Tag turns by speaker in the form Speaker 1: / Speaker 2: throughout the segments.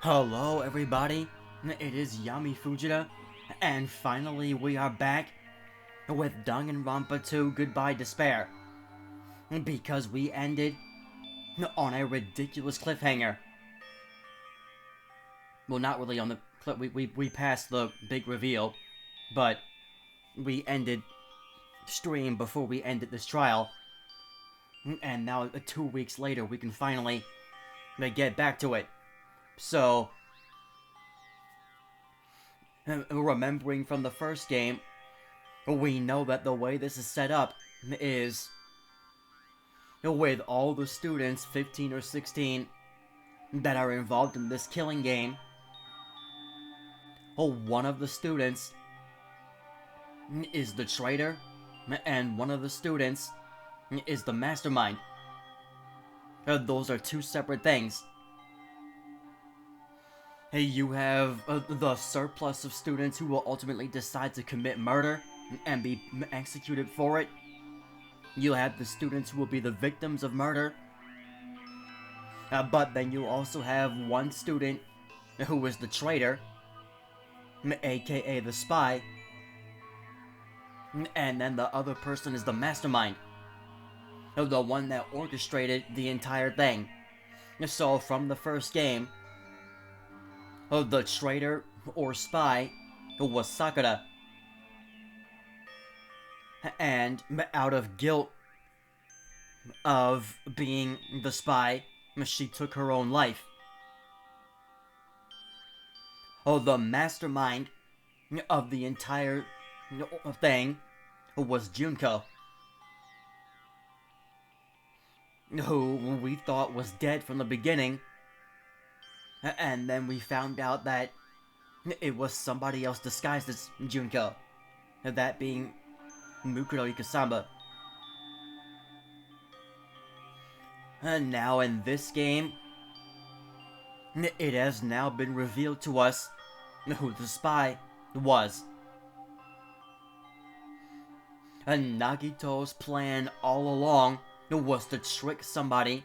Speaker 1: Hello everybody, it is Yami Fujita, and finally we are back with Danganronpa 2 Goodbye Despair, because we ended on a ridiculous cliffhanger. Well, not really on the clip, we passed the big reveal, but we ended stream before we ended this trial, and now 2 weeks later we can finally get back to it. So, remembering from the first game, we know that the way this is set up is with all the students, 15 or 16, that are involved in this killing game. One of the students is the traitor, and one of the students is the mastermind. Those are two separate things. You have the surplus of students who will ultimately decide to commit murder and be executed for it. You have the students who will be the victims of murder. But then you also have one student who is the traitor, aka the spy, and then the other person is the mastermind, the one that orchestrated the entire thing. So from the first game, the traitor or spy was Sakura, and out of guilt of being the spy, she took her own life. The mastermind of the entire thing was Junko, who we thought was dead from the beginning, and then we found out that it was somebody else disguised as Junko, that being Mukuro Ikasamba. And now in this game, it has now been revealed to us who the spy was. And Nagito's plan all along was to trick somebody,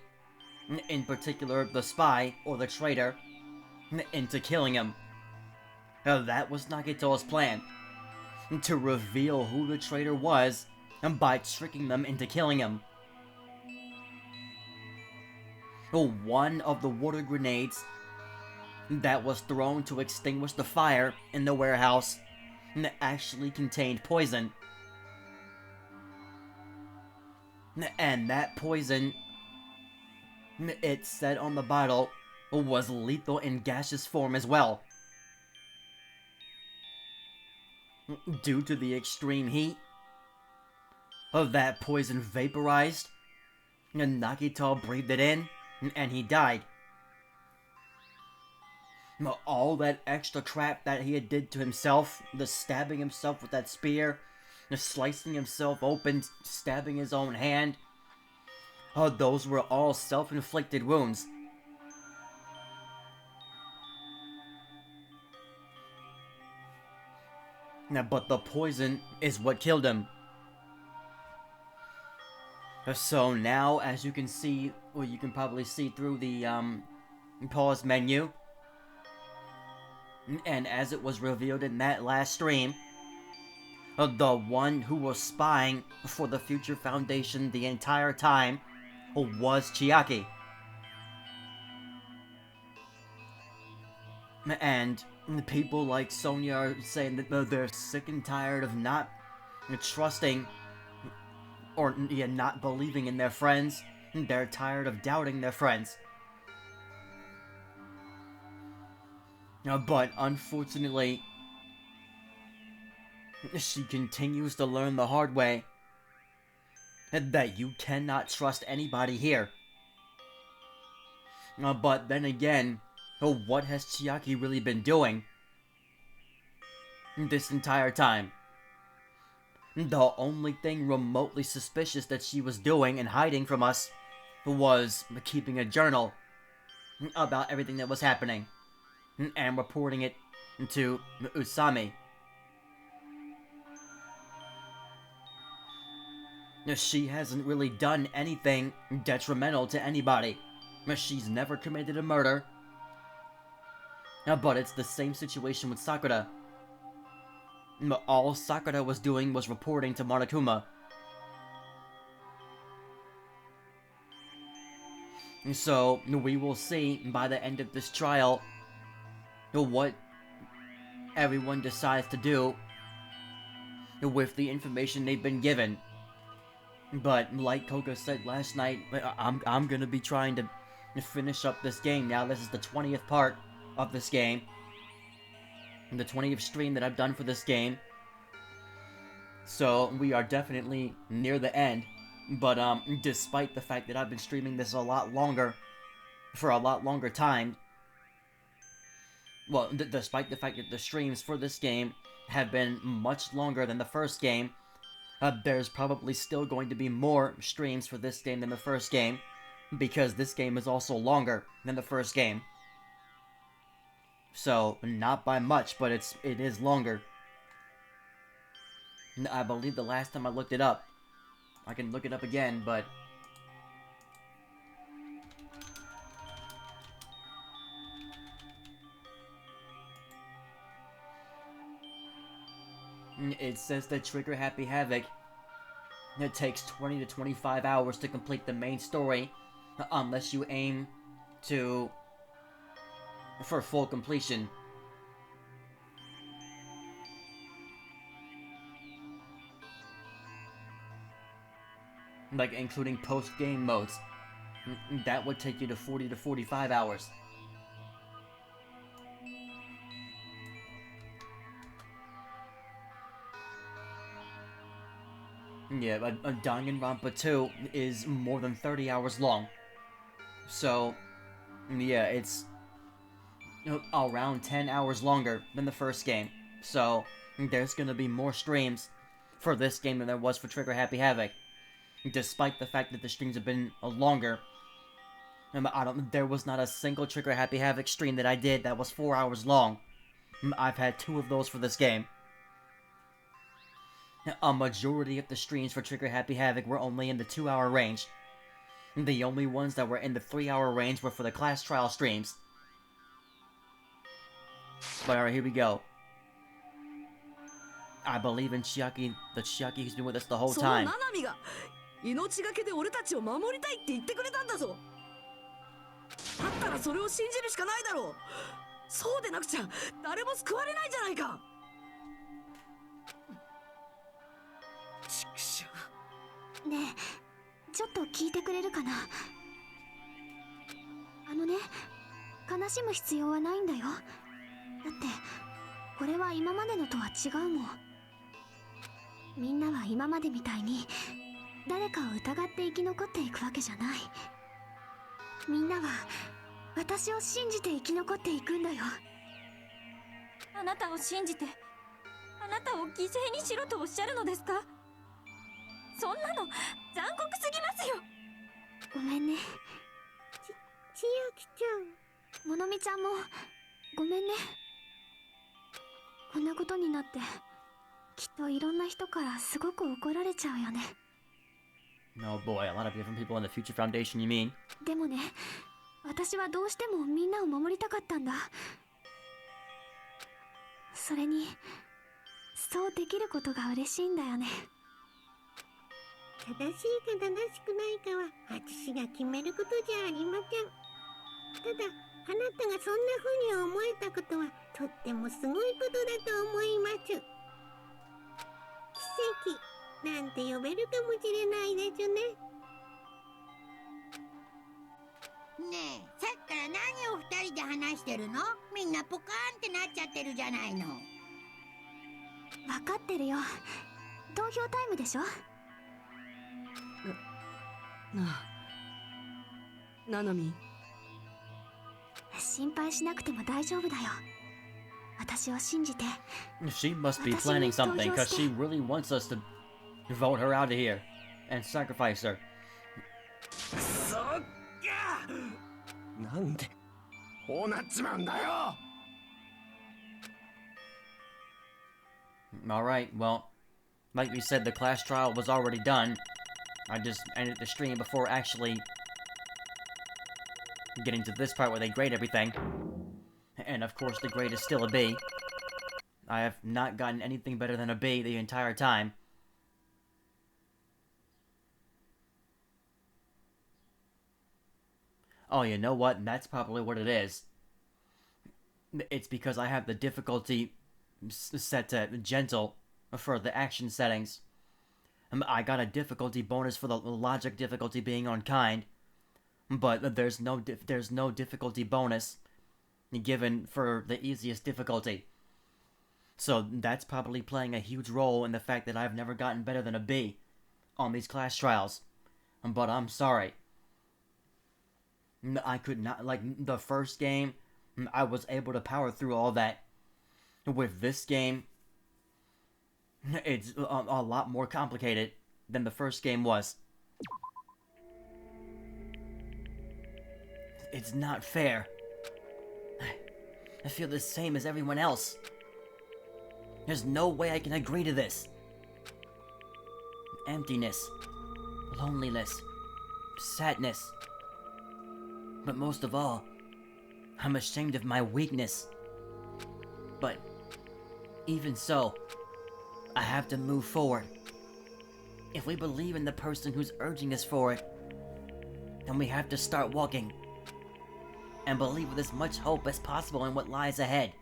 Speaker 1: in particular the spy or the traitor, into killing him. That was Nagito's plan, to reveal who the traitor was by tricking them into killing him. One of the water grenades that was thrown to extinguish the fire in the warehouse actually contained poison. And that poison, it said on the bottle, was lethal in gaseous form as well. Due to the extreme heat of that poison vaporized, Nagito breathed it in, and he died. All that extra crap that he had did to himself, the stabbing himself with that spear, the slicing himself open, stabbing his own hand, those were all self-inflicted wounds. But the poison is what killed him. So now, as you can see, or you can probably see through the pause menu, and as it was revealed in that last stream, the one who was spying for the Future Foundation the entire time was Chiaki. And people like Sonia are saying that they're sick and tired of not trusting or not believing in their friends. They're tired of doubting their friends. But unfortunately, she continues to learn the hard way that you cannot trust anybody here. But then again, what has Chiaki really been doing this entire time? The only thing remotely suspicious that she was doing and hiding from us was keeping a journal about everything that was happening and reporting it to Usami. She hasn't really done anything detrimental to anybody. She's never committed a murder. But it's the same situation with Sakura. All Sakura was doing was reporting to Monokuma. So, we will see by the end of this trial what everyone decides to do with the information they've been given. But like Koga said last night, I'm gonna be trying to finish up this game now. This is the 20th part of this game. And the 20th stream that I've done for this game. So we are definitely near the end. But despite the fact that I've been streaming this a lot longer, for a lot longer time, well, despite the fact that the streams for this game have been much longer than the first game, there's probably still going to be more streams for this game than the first game, because this game is also longer than the first game. So, not by much, but it is longer. I believe the last time I looked it up, I can look it up again, but it says that Trigger Happy Havoc, it takes 20 to 25 hours to complete the main story, unless you aim for full completion. Like, including post-game modes. That would take you to 40 to 45 hours. Yeah, but Danganronpa 2 is more than 30 hours long. So, yeah, it's around 10 hours longer than the first game. So, there's gonna be more streams for this game than there was for Trigger Happy Havoc. Despite the fact that the streams have been longer. There was not a single Trigger Happy Havoc stream that I did that was 4 hours long. I've had 2 of those for this game. A majority of the streams for Trigger Happy Havoc were only in the 2-hour range. The only ones that were in the 3-hour range were for the class trial streams. But alright, here we go. I believe in Chiaki, the Chiaki who's been with us the whole time.
Speaker 2: 命がけで俺たちを守りたいって言ってくれたんだぞ。だったらそれを信じるしかないだろう。そうでなくちゃ誰も救われないじゃないか。ちくしょ。ねえ、ちょっと聞いてくれるかな。悲しむ必要はないんだよ。だってこれは今までのとは違うもん。みんなは今までみたいに誰かを疑って生き残っていくわけじゃない。みんなは私を信じて生き残っていくんだよ。あなたを信じてあなたを犠牲にしろとおっしゃるのですか。そんなの残酷すぎますよ。ごめんね。千秋ちゃん、ものみちゃんもごめんね。こんなことになってきっといろんな人からすごく怒られちゃうよね。
Speaker 1: Oh boy, a lot of different people in the Future Foundation, you mean?
Speaker 2: でもね、私はどうしてもみんなを守りたかったんだ。それに、そうできることが嬉しいんだよね。
Speaker 3: 正しいか正しくないかは私が決めることじゃありません。ただ、あなたがそんな風に思えたことはとってもすごいことだと思います。奇跡なんて呼べるかもしれないですね。ねえ、さっきから何を二人で話してるの？みんなポカーンってなっちゃってるじゃないの。
Speaker 2: 分かってるよ。投票タイムでしょ。ななみ。心配しなくても大丈夫だよ。私を信じて。
Speaker 1: She must be planning something, because she really wants us to vote her out of here and sacrifice her.
Speaker 4: そっか。なんでこうなっちまうんだよ。
Speaker 1: Alright, well, like we said, the class trial was already done. I just ended the stream before actually getting to this part where they grade everything. And of course, the grade is still a B. I have not gotten anything better than a B the entire time. Oh, you know what? That's probably what it is. It's because I have the difficulty set to gentle for the action settings. I got a difficulty bonus for the logic difficulty being on kind, but there's no difficulty bonus given for the easiest difficulty. So that's probably playing a huge role in the fact that I've never gotten better than a B on these class trials. But I'm sorry. I could not, like, the first game, I was able to power through all that. With this game, it's a lot more complicated than the first game was. It's not fair. I feel the same as everyone else. There's no way I can agree to this. Emptiness, loneliness, sadness. But most of all, I'm ashamed of my weakness. But even so, I have to move forward. If we believe in the person who's urging us forward, then we have to start walking. And believe with as much hope as possible in what lies ahead.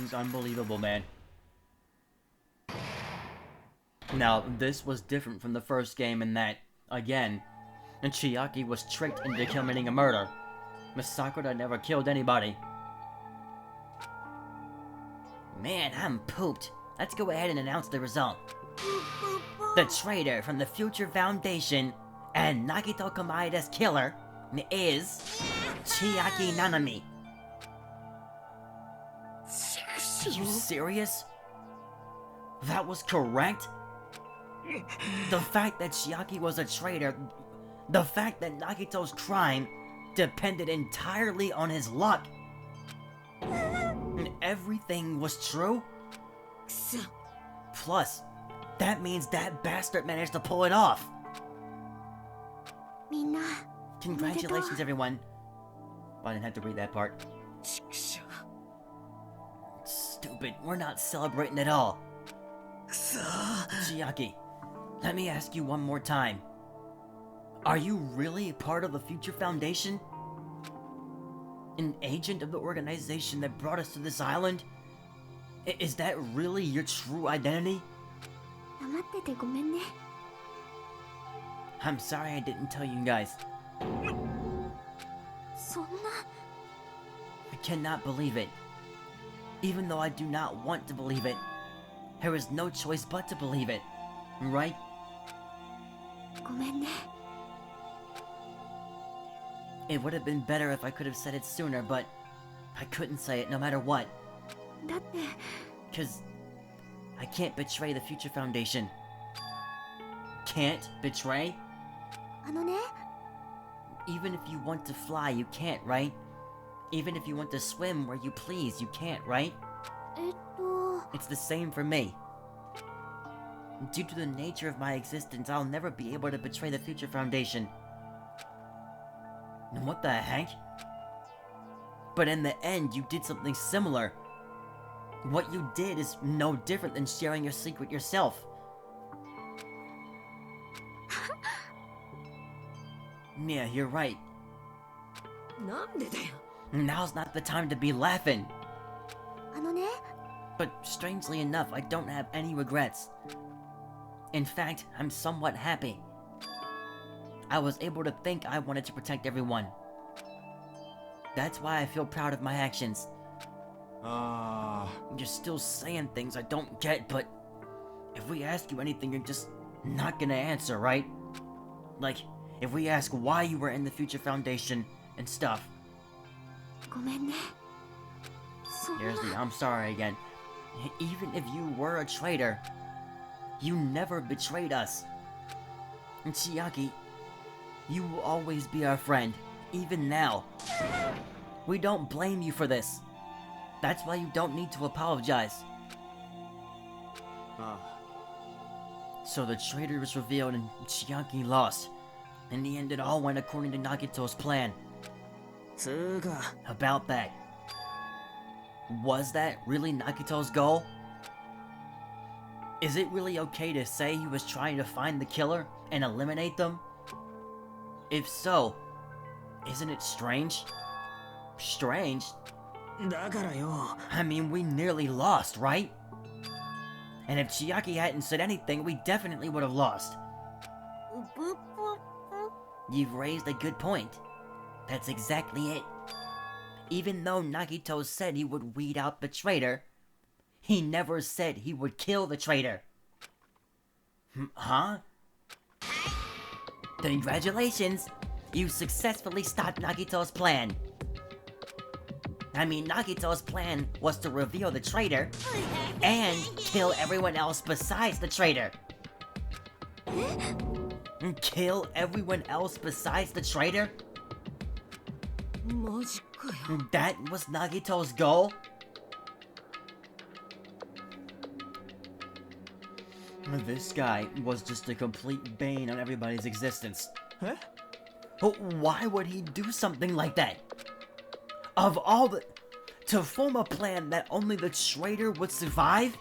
Speaker 1: It's unbelievable, man. Now, this was different from the first game in that, again, Chiaki was tricked into committing a murder. Miss Sakura never killed anybody. Man, I'm pooped. Let's go ahead and announce the result. The traitor from the Future Foundation and Nagito Kamaida's killer is Chiaki Nanami. Are you serious? That was correct? The fact that Chiaki was a traitor, the fact that Nagito's crime depended entirely on his luck, and everything was true? Plus, that means that bastard managed to pull it off. Congratulations, everyone. I didn't have to read that part. Stupid, we're not celebrating at all. Chiaki, let me ask you one more time. Are you really part of the Future Foundation? An agent of the organization that brought us to this island? Is that really your true identity? I'm sorry I didn't tell you guys. I cannot believe it. Even though I do not want to believe it, there is no choice but to believe it, right? It would have been better if I could have said it sooner, but I couldn't say it no matter what. 'Cause I can't betray the Future Foundation. Can't betray? Even if you want to fly, you can't, right? Even if you want to swim where you please, you can't, right? It's the same for me. Due to the nature of my existence, I'll never be able to betray the Future Foundation. And what the heck? But in the end, you did something similar. What you did is no different than sharing your secret yourself. Yeah, you're right. Now's not the time to be laughing. But strangely enough, I don't have any regrets. In fact, I'm somewhat happy. I was able to think I wanted to protect everyone. That's why I feel proud of my actions. You're still saying things I don't get, but if we ask you anything, you're just not gonna answer, right? Like, if we ask why you were in the Future Foundation and stuff. Here's the I'm sorry again. Even if you were a traitor, you never betrayed us. And Chiaki, you will always be our friend, even now. We don't blame you for this. That's why you don't need to apologize. So the traitor was revealed and Chiaki lost. In the end, it all went according to Nagito's plan. About that. Was that really Nagito's goal? Is it really okay to say he was trying to find the killer and eliminate them? If so, isn't it strange? Strange? I mean, we nearly lost, right? And if Chiaki hadn't said anything, we definitely would have lost. You've raised a good point. That's exactly it. Even though Nagito said he would weed out the traitor, he never said he would kill the traitor. Huh? Congratulations! You successfully stopped Nagito's plan. I mean, Nagito's plan was to reveal the traitor and kill everyone else besides the traitor. Kill everyone else besides the traitor? That was Nagito's goal? This guy was just a complete bane on everybody's existence. Huh? But why would he do something like that? Of all the... To form a plan that only the traitor would survive?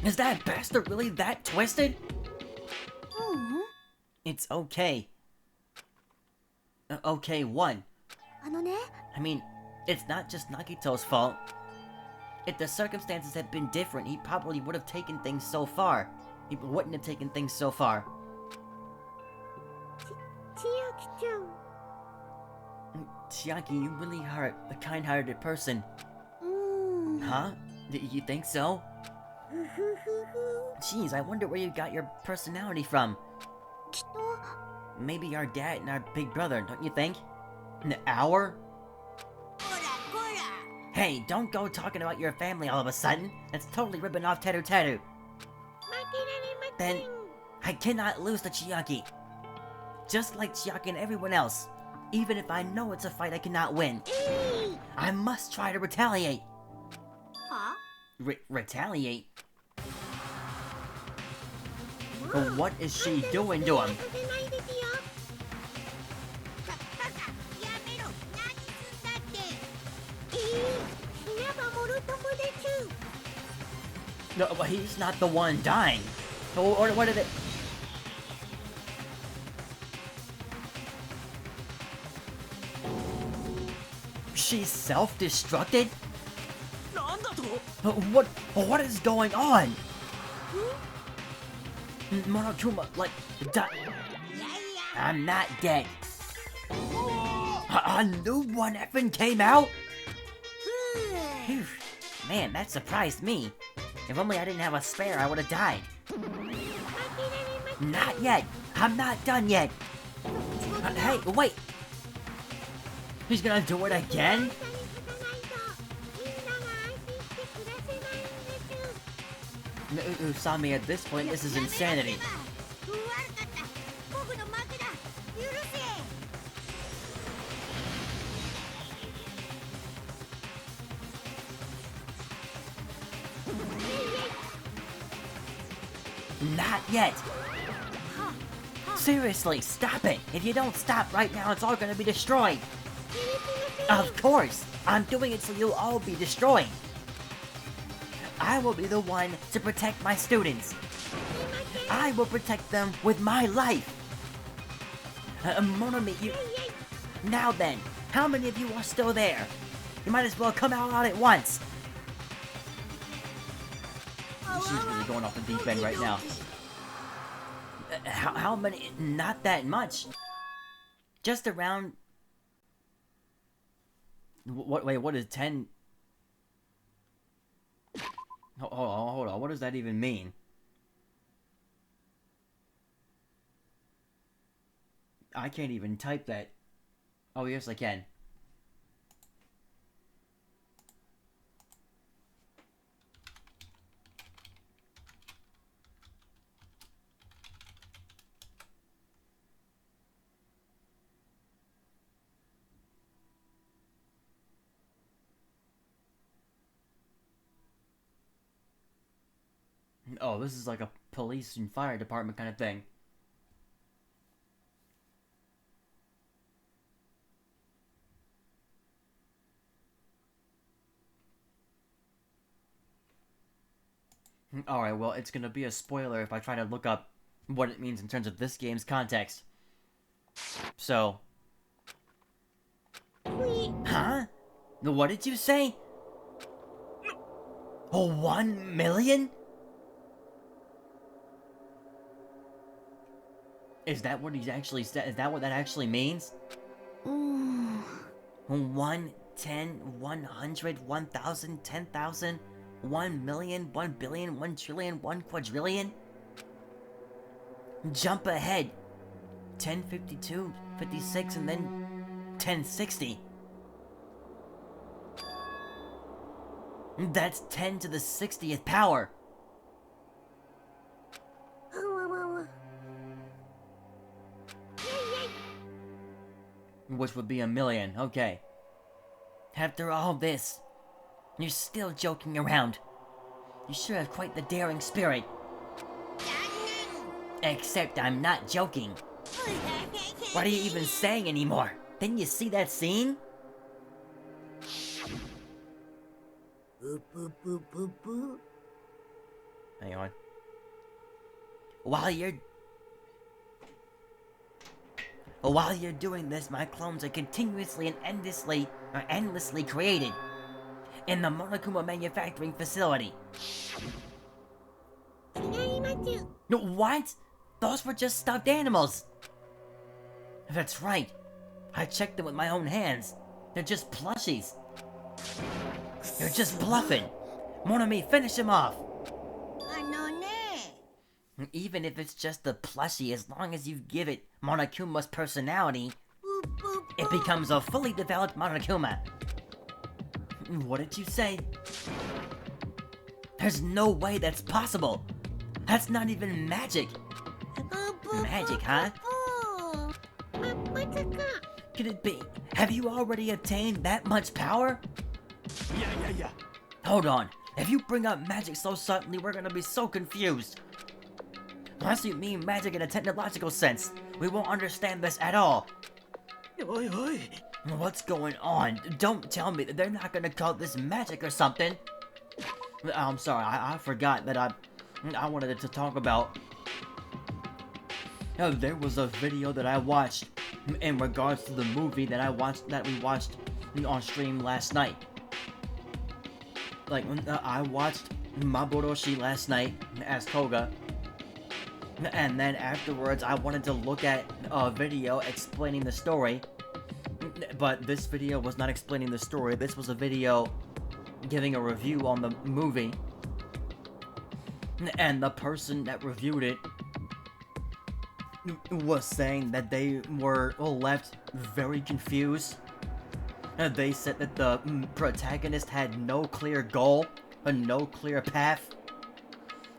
Speaker 1: Is that bastard really that twisted? It's okay. Okay, one. I mean, it's not just Nagito's fault. If the circumstances had been different, he probably would have taken things so far. He wouldn't have taken things so far. Chiaki, you really are a kind-hearted person. Huh? You think so? Jeez, I wonder where you got your personality from. Maybe our dad and our big brother, don't you think? Our? Hey, don't go talking about your family all of a sudden. That's totally ripping off Teru Teru. Then, I cannot lose to Chiaki. Just like Chiaki and everyone else. Even if I know it's a fight I cannot win. I must try to retaliate. Retaliate? But what is she doing to him? No, but he's not the one dying. Or what did it... She's self-destructed? What is going on? Monokuma, like, I'm not dead. A new one effing came out? Phew. Man, that surprised me. If only I didn't have a spare, I would have died. Not yet. I'm not done yet. Hey, wait. He's gonna do it again? Usami, at this point, this is insanity. Not yet. Seriously, stop it. If you don't stop right now, it's all gonna be destroyed. Of course. I'm doing it so you'll all be destroyed. I will be the one to protect my students. I will protect them with my life. Monomi, you... Now then, how many of you are still there? You might as well come out at once. She's really going off the deep end right now. How many? Not that much. Just around... Wait, what is 10? Hold on, what does that even mean? I can't even type that. Oh, yes, I can. Oh, this is like a police and fire department kind of thing. Alright, well, it's gonna be a spoiler if I try to look up what it means in terms of this game's context. So... Huh? What did you say? Oh, 1 million? Is that what he's actually said? Is that what that actually means? 1, 10, 100, 1,000, 10,000, 1 million, 1 billion, 1 trillion, 1 quadrillion? Jump ahead. 1052, 56, and then 1060. That's 10 to the 60th power. Which would be 1 million, okay. After all this, you're still joking around. You sure have quite the daring spirit. Except I'm not joking. What are you even saying anymore? Didn't you see that scene? Hang on. While you're doing this, my clones are continuously and endlessly created in the Monokuma manufacturing facility. No, what? Those were just stuffed animals. That's right. I checked them with my own hands. They're just plushies. You're just bluffing. Monami, finish him off. Even if it's just a plushie, as long as you give it Monokuma's personality, it becomes a fully developed Monokuma. What did you say? There's no way that's possible. That's not even magic. Magic, huh? Could it be? Have you already attained that much power?
Speaker 4: Yeah.
Speaker 1: Hold on. If you bring up magic so suddenly, we're gonna be so confused. Unless you mean magic in a technological sense, we won't understand this at all.
Speaker 4: Oi.
Speaker 1: What's going on? Don't tell me that they're not gonna call this magic or something. I'm sorry, I forgot that I wanted to talk about. There was a video that I watched in regards to the movie that we watched on stream last night. Like, I watched Maboroshi last night as Koga. And then afterwards, I wanted to look at a video explaining the story. But this video was not explaining the story. This was a video giving a review on the movie. And the person that reviewed it was saying that they were left very confused. They said that the protagonist had no clear goal, no clear path.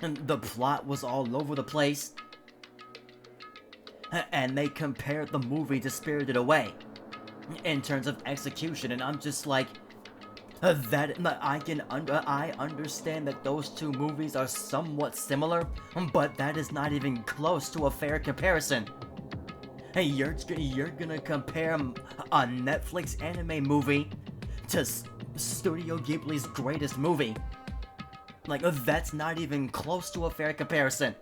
Speaker 1: And the plot was all over the place. And they compared the movie to Spirited Away in terms of execution, and I'm just like, I understand that those two movies are somewhat similar, but that is not even close to a fair comparison. Hey, you're gonna compare a Netflix anime movie to Studio Ghibli's greatest movie. Like, that's not even close to a fair comparison.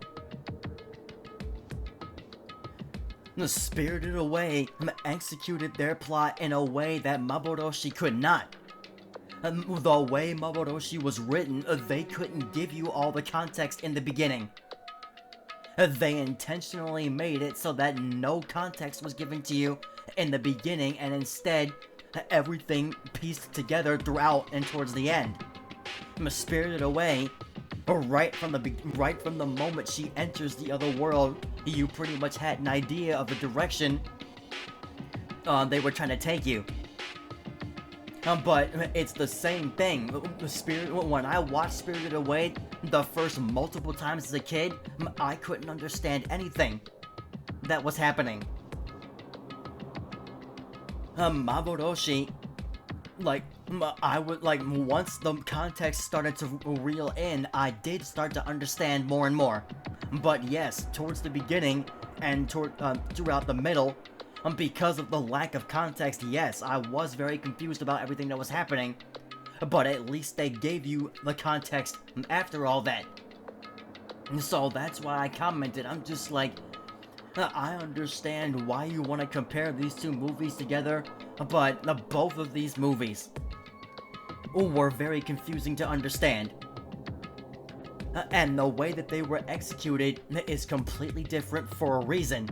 Speaker 1: The Spirited Away executed their plot in a way that Maboroshi could not. The way Maboroshi was written, they couldn't give you all the context in the beginning. They intentionally made it so that no context was given to you in the beginning, and instead, everything pieced together throughout and towards the end. Spirited Away, right from the moment she enters the other world, you pretty much had an idea of the direction they were trying to take you. But it's the same thing. When I watched Spirited Away the first multiple times as a kid, I couldn't understand anything that was happening. Maboroshi, like, I would, like, once the context started to reel in, I did start to understand more and more. But yes, towards the beginning and throughout the middle, because of the lack of context, yes, I was very confused about everything that was happening. But at least they gave you the context after all that. So that's why I commented. I'm just like, I understand why you want to compare these two movies together, but both of these movies were very confusing to understand. And the way that they were executed is completely different for a reason.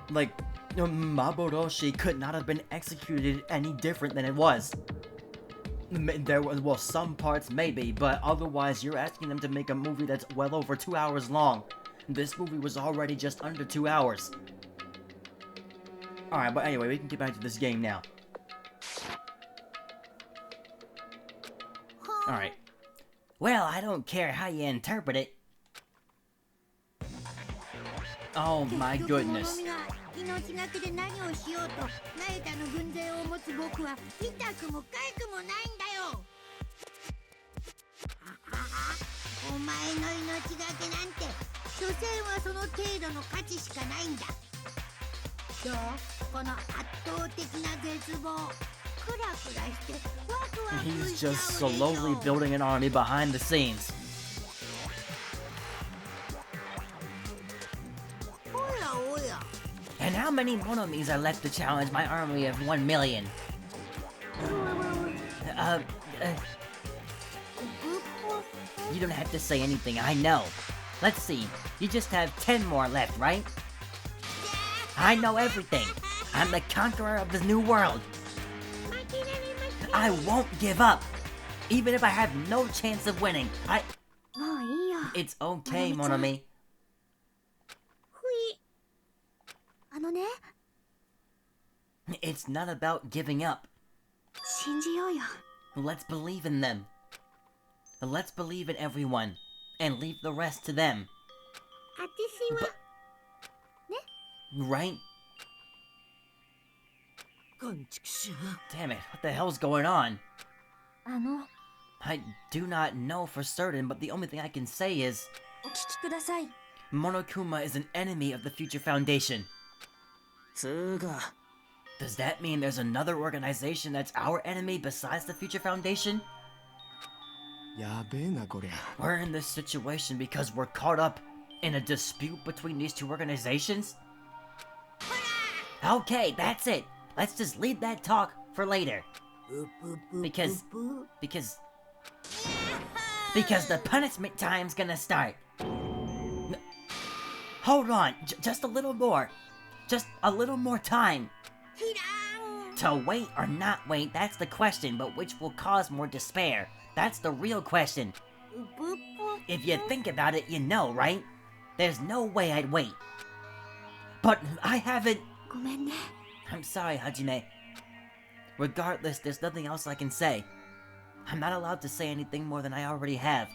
Speaker 1: Like, Maboroshi could not have been executed any different than it was. There was, well, some parts maybe, but otherwise you're asking them to make a movie that's well over 2 hours long. This movie was already just under 2 hours. Alright, but anyway, we can get back to this game now. Alright. Well, I don't care how you interpret it. Oh my goodness.
Speaker 3: 命がけで何をしようとナユタの軍勢を持つ僕は痛くも痒くもないんだよ。お前の命がけなんて所詮はその程度の価値しかないんだ。どう？この圧倒的な絶望。クラクラしてワクワク
Speaker 1: He's
Speaker 3: しちゃう
Speaker 1: just
Speaker 3: でしょ。
Speaker 1: slowly building an army behind the scenes.
Speaker 3: おやおや。
Speaker 1: And how many monomies are left to challenge my army of 1 million? You don't have to say anything, I know. Let's see, you just have 10 more left, right? I know everything. I'm the conqueror of the new world. I won't give up. Even if I have no chance of winning,
Speaker 2: もういいよ。
Speaker 1: It's okay, Monomi.
Speaker 2: あのね、
Speaker 1: It's not about giving up.
Speaker 2: 信じようよ。
Speaker 1: Let's believe in them. Let's believe in everyone. And leave the rest to them.
Speaker 3: 私は
Speaker 1: Right?
Speaker 4: こんちくしょう。
Speaker 1: Damn it, what the hell's going on?
Speaker 2: あの、
Speaker 1: I do not know for certain, but the only thing I can say is
Speaker 2: お聞きください。
Speaker 1: Monokuma is an enemy of the Future Foundation.
Speaker 4: つーか。
Speaker 1: Does that mean there's another organization that's our enemy besides the Future Foundation?
Speaker 4: やべえなこりゃ。
Speaker 1: We're in this situation because we're caught up in a dispute between these two organizations? Okay, that's it. Let's just leave that talk for later. Because the punishment time's gonna start. Hold on, just a little more. Just a little more time. To wait or not wait, that's the question, but which will cause more despair? That's the real question. If you think about it, you know, right? There's no way I'd wait. But I haven't...
Speaker 2: ごめんね。
Speaker 1: I'm sorry, Hajime. Regardless, there's nothing else I can say. I'm not allowed to say anything more than I already have.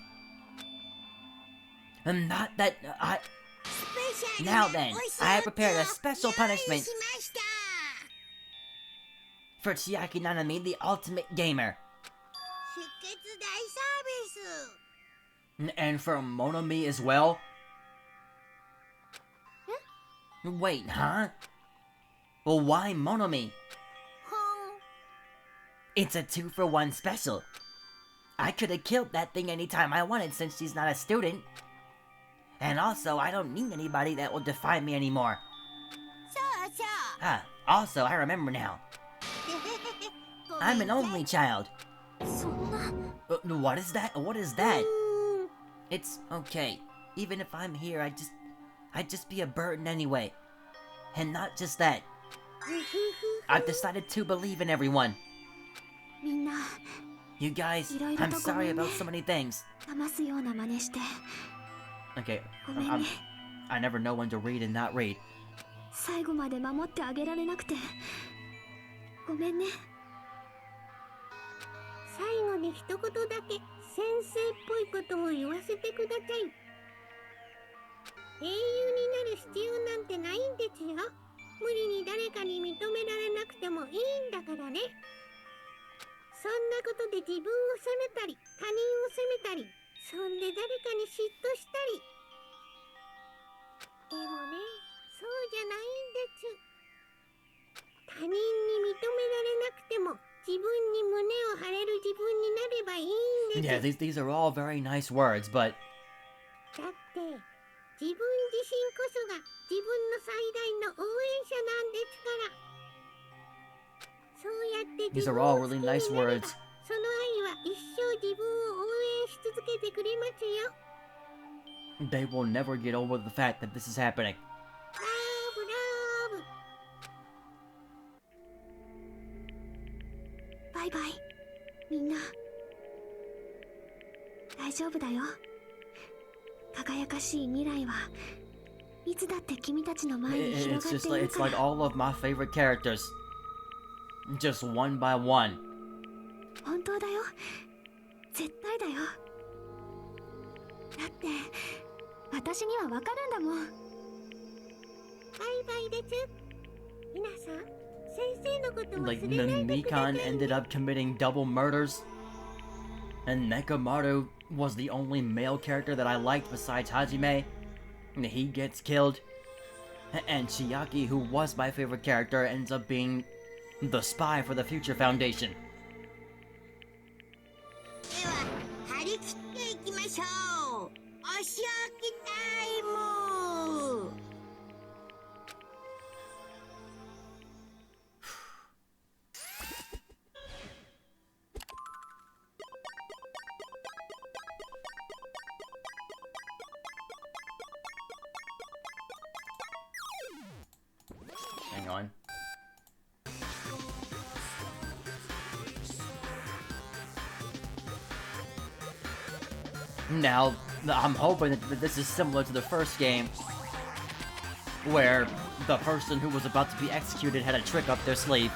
Speaker 1: And not that I... Now then, I have prepared a special punishment for Chiaki Nanami, the ultimate gamer.
Speaker 3: 出血大サービス。
Speaker 1: And for Monomi as well? Wait, huh? Well, why Monomi? It's a 2-for-1 special. I could have killed that thing anytime I wanted since she's not a student. And also, I don't need anybody that will defy me anymore.
Speaker 3: そうそう。
Speaker 1: Ah, also, I remember now. I'm an only child.
Speaker 2: そんな。
Speaker 1: What is that? What is that? It's okay. Even if I'm here, I'd just be a burden anyway. And not just that. I've decided to believe in everyone.
Speaker 2: みんな、
Speaker 1: You guys, I'm sorry about so many things.
Speaker 2: 騙すような真似して。
Speaker 1: Okay,
Speaker 2: ごめんね。
Speaker 1: I never know when to read and not read.
Speaker 2: 最後まで守ってあげられなくて。ごめんね。
Speaker 3: 最後に一言だけ先生っぽいことを言わせてください。英雄になる必要なんてないんですよ。無理に誰かに認められなくてもいいんだからね。そんなことで自分を責めたり他人を責めたり、そんで誰かに嫉妬したり。でもね、そうじゃないんです。他人に認められなくても自分に胸を張れる自分になればいいんです。
Speaker 1: Yeah, these are all very nice words, but
Speaker 3: だって自分自身こそが自分の最大の応援者なんですから。そうやって自
Speaker 1: these
Speaker 3: 分
Speaker 1: are
Speaker 3: を
Speaker 1: all
Speaker 3: 好き
Speaker 1: really
Speaker 3: にな
Speaker 1: nice
Speaker 3: れば、
Speaker 1: words.
Speaker 3: その愛は一生自分を応援し続けてくれますよ。
Speaker 1: They will never get over the fact that this is happening.
Speaker 3: ラブラブ。
Speaker 2: バイバイみんな。大丈夫だよ。輝かしい未来はいつだって君たちの前に広
Speaker 1: It's
Speaker 2: がって
Speaker 1: just
Speaker 2: い
Speaker 1: like
Speaker 2: る
Speaker 1: it's
Speaker 2: から。
Speaker 1: like all of my favorite characters, just one by one.
Speaker 2: 本当だよ。絶対だよ。だって私にはわかるんだもん。
Speaker 3: バイバイです。皆さん、先生のこと忘
Speaker 1: Like
Speaker 3: れないでください
Speaker 1: Mikan
Speaker 3: ね。
Speaker 1: ended up committing double murders, and Nekomaru was the only male character that I liked besides Hajime. And he gets killed, and Chiaki, who was my favorite character, ends up being the spy for the Future Foundation.
Speaker 3: では張り切っていきましょう。お仕置きタイム。
Speaker 1: Hang on. Now, I'm hoping that this is similar to the first game, where the person who was about to be executed had a trick up their sleeve.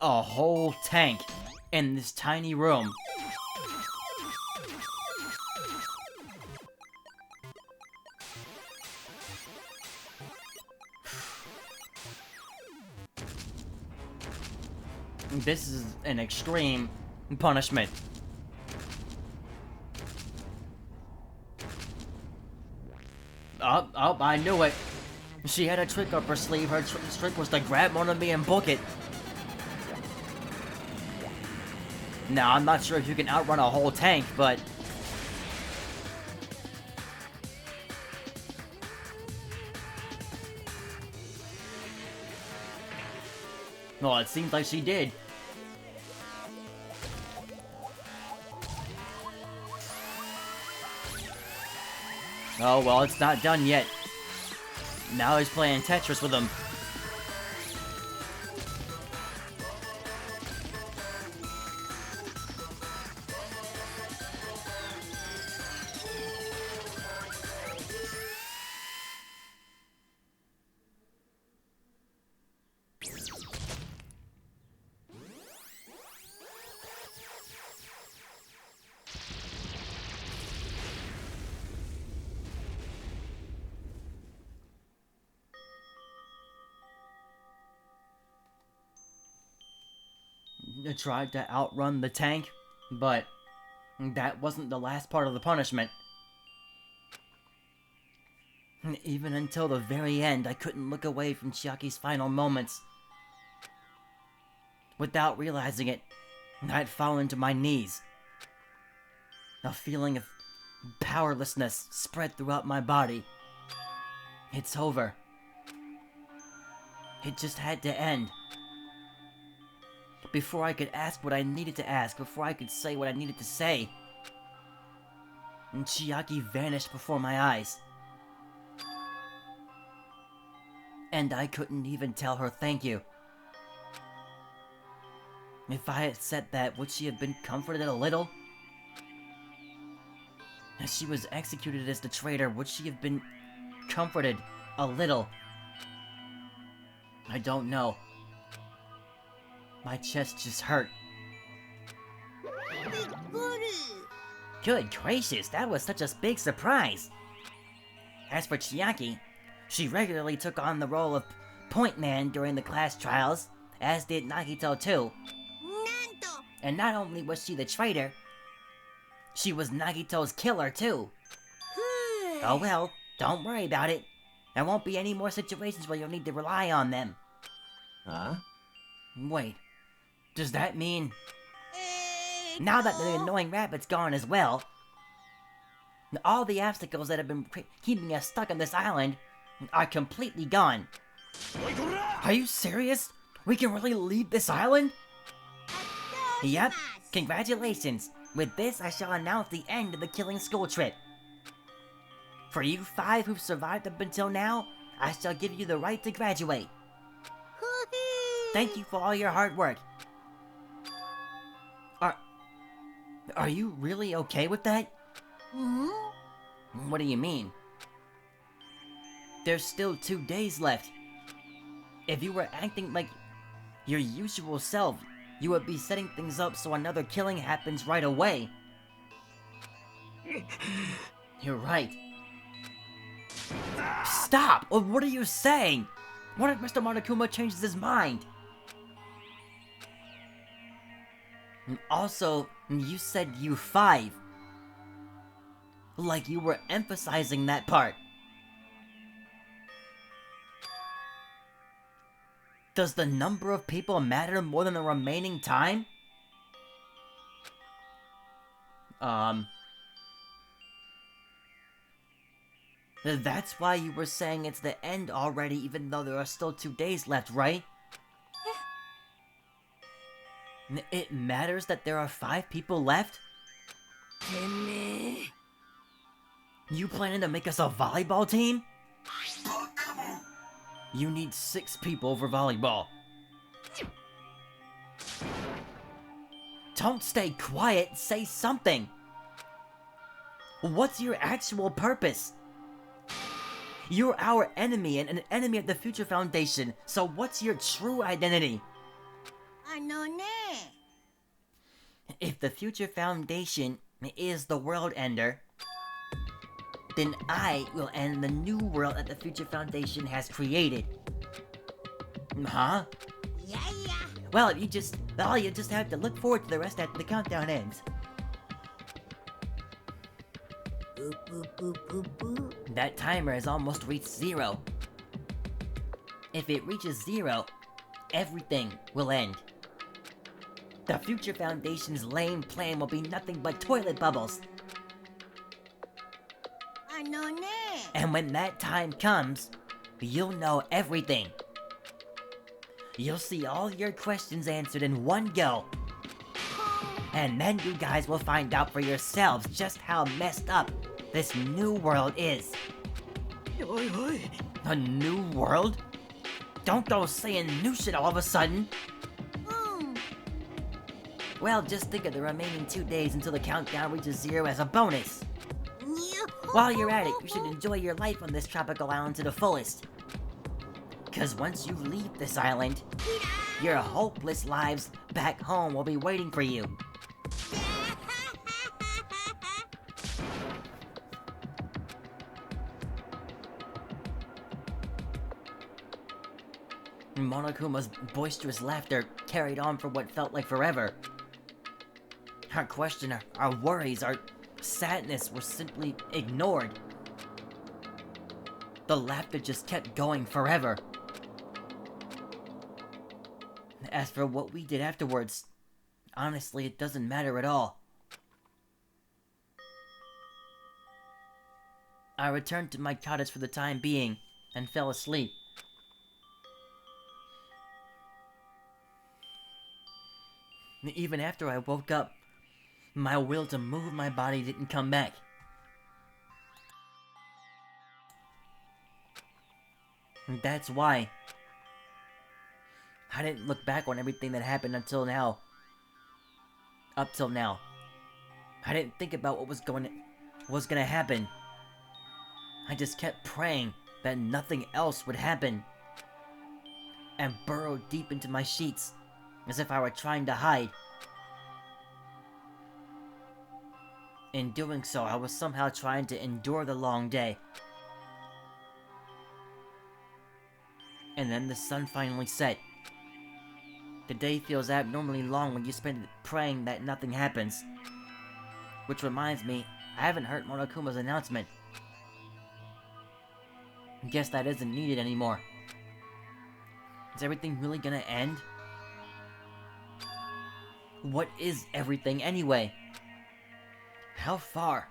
Speaker 1: A whole tank in this tiny room. This is an extreme punishment. Oh, I knew it. She had a trick up her sleeve. Her trick was to grab one of me and book it. Now, I'm not sure if you can outrun a whole tank, but... well, it seems like she did. Oh, well, it's not done yet. Now he's playing Tetris with him. Tried to outrun the tank, but that wasn't the last part of the punishment. Even until the very end, I couldn't look away from Chiaki's final moments. Without realizing it, I'd fallen to my knees. A feeling of powerlessness spread throughout my body. It's over. It just had to end. Before I could ask what I needed to ask, before I could say what I needed to say. And Chiaki vanished before my eyes. And I couldn't even tell her thank you. If I had said that, would she have been comforted a little? As she was executed as the traitor, would she have been comforted a little? I don't know. My chest just hurt.
Speaker 3: びっくり。
Speaker 1: Good gracious, that was such a big surprise. As for Chiaki, she regularly took on the role of point man during the class trials, as did Nagito too.
Speaker 3: なんと
Speaker 1: And not only was she the traitor, she was Nagito's killer too. Oh well, don't worry about it. There won't be any more situations where you'll need to rely on them.
Speaker 4: Huh?
Speaker 1: Wait, does that mean...
Speaker 3: えーと
Speaker 1: Now that the annoying rabbit's gone as well, all the obstacles that have been keeping us stuck on this island are completely gone. Are you serious? We can really leave this island? Yep, congratulations. With this, I shall announce the end of the killing school trip. For you 5 who've survived up until now, I shall give you the right to graduate. Thank you for all your hard work. Are you really okay with that?
Speaker 3: うん
Speaker 1: What do you mean? There's still 2 days left. If you were acting like your usual self, you would be setting things up so another killing happens right away. You're right. Stop! What are you saying? What if Mr. Monokuma changes his mind? Also, you said you 5. Like you were emphasizing that part. Does the number of people matter more than the remaining time? That's why you were saying it's the end already even though there are still 2 days left, right? It matters that there are 5 people left?
Speaker 4: てめえ
Speaker 1: You planning to make us a volleyball team? You need 6 people for volleyball. Don't stay quiet, say something! What's your actual purpose? You're our enemy and an enemy of the Future Foundation, so what's your true identity?
Speaker 3: あのね
Speaker 1: If the Future Foundation is the world ender, then I will end the new world that the Future Foundation has created. Huh?
Speaker 3: いやいや
Speaker 1: Well, you just have to look forward to the rest after the countdown ends.
Speaker 3: ぷぷぷぷぷ
Speaker 1: That timer has almost reached 0. If it reaches 0, everything will end. The Future Foundation's lame plan will be nothing but toilet bubbles.
Speaker 3: あのね
Speaker 1: And when that time comes, you'll know everything. You'll see all your questions answered in one go. And then you guys will find out for yourselves just how messed up this new world is.
Speaker 4: おいおい
Speaker 1: A new world? Don't go saying new shit all of a sudden.
Speaker 3: うん
Speaker 1: Well, just think of the remaining 2 days until the countdown reaches 0 as a bonus.
Speaker 3: にゅ
Speaker 1: While you're at it, you should enjoy your life on this tropical island to the fullest. Cause once you leave this island, your hopeless lives back home will be waiting for you. Monokuma's boisterous laughter carried on for what felt like forever. Our question, our worries, our sadness were simply ignored. The laughter just kept going forever. As for what we did afterwards, honestly, it doesn't matter at all. I returned to my cottage for the time being and fell asleep. Even after I woke up, my will to move my body didn't come back. And that's why I didn't look back on everything that happened until now. Up till now. I didn't think about what was gonna happen. I just kept praying that nothing else would happen. And burrowed deep into my sheets, as if I were trying to hide. In doing so, I was somehow trying to endure the long day. And then the sun finally set. The day feels abnormally long when you spend it praying that nothing happens. Which reminds me, I haven't heard Monokuma's announcement. Guess that isn't needed anymore. Is everything really gonna end? What is everything anyway? How far?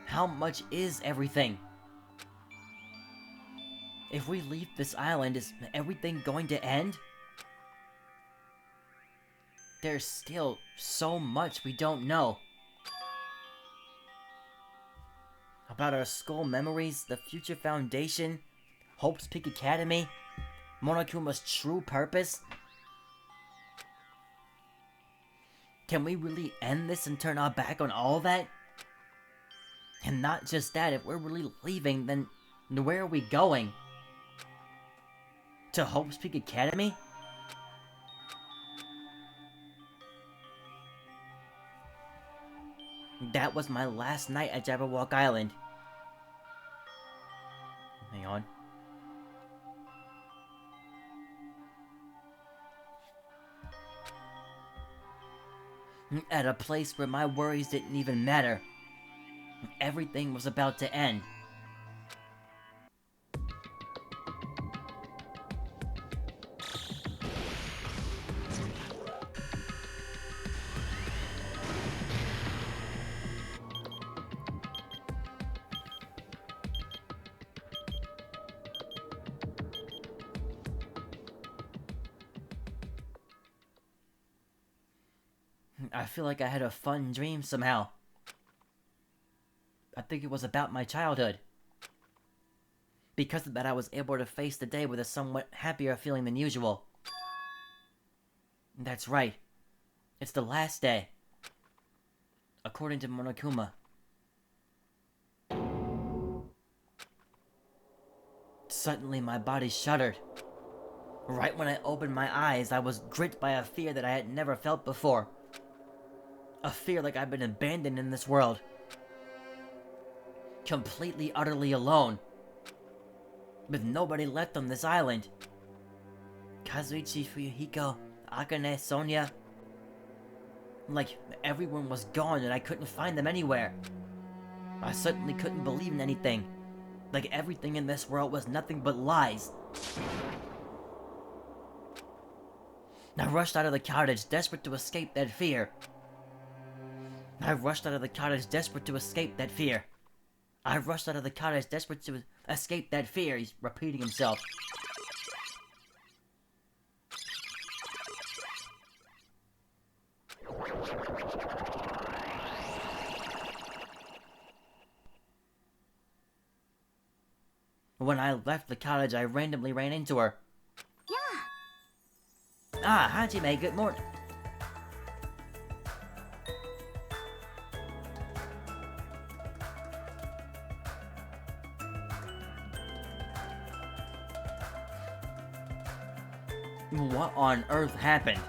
Speaker 1: How much is everything? If we leave this island, is everything going to end? There's still so much we don't know. About our school memories, the future foundation, Hope's Peak Academy, Monokuma's true purpose. Can we really end this and turn our back on all that? And not just that, if we're really leaving, then where are we going? To Hope's Peak Academy? That was my last night at Jabberwock Island. Hang on. At a place where my worries didn't even matter. Everything was about to end. I feel like I had a fun dream somehow. I think it was about my childhood. Because of that, I was able to face the day with a somewhat happier feeling than usual. That's right. It's the last day. According to Monokuma. Suddenly, my body shuddered. Right when I opened my eyes, I was gripped by a fear that I had never felt before. A fear like I've been abandoned in this world. Completely, utterly alone. With nobody left on this island. Kazuichi, Fuyuhiko, Akane, Sonia. Like, everyone was gone and I couldn't find them anywhere. I suddenly couldn't believe in anything. Like everything in this world was nothing but lies. I rushed out of the cottage, desperate to escape that fear. I rushed out of the cottage, desperate to escape that fear. I rushed out of the cottage, desperate to escape that fear. He's repeating himself. When I left the cottage, I randomly ran into her.
Speaker 2: Yeah.
Speaker 1: Ah, Hajime, good morning. What on earth happened?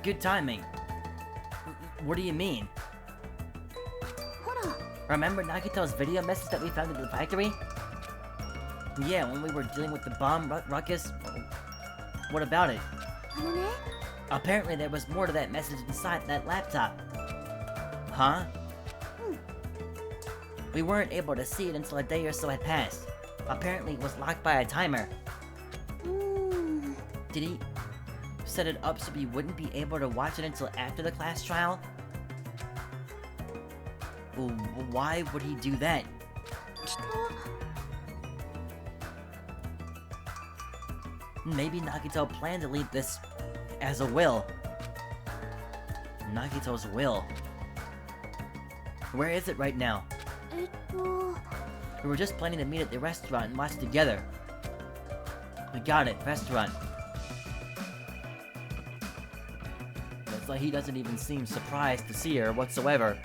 Speaker 1: Good timing. What do you mean? Remember Nagito's video message that we found at the factory? Yeah, when we were dealing with the bomb ruckus. What about it? Apparently there was more to that message inside that laptop. Huh? We weren't able to see it until a day or so had passed. Apparently it was locked by a timer. Did he set it up so we wouldn't be able to watch it until after the class trial? Why would he do that? Maybe Nagito planned to leave this as a will. Nagito's will. Where is it right now? We were just planning to meet at the restaurant and watch together. We got it, restaurant. It's like he doesn't even seem surprised to see her whatsoever.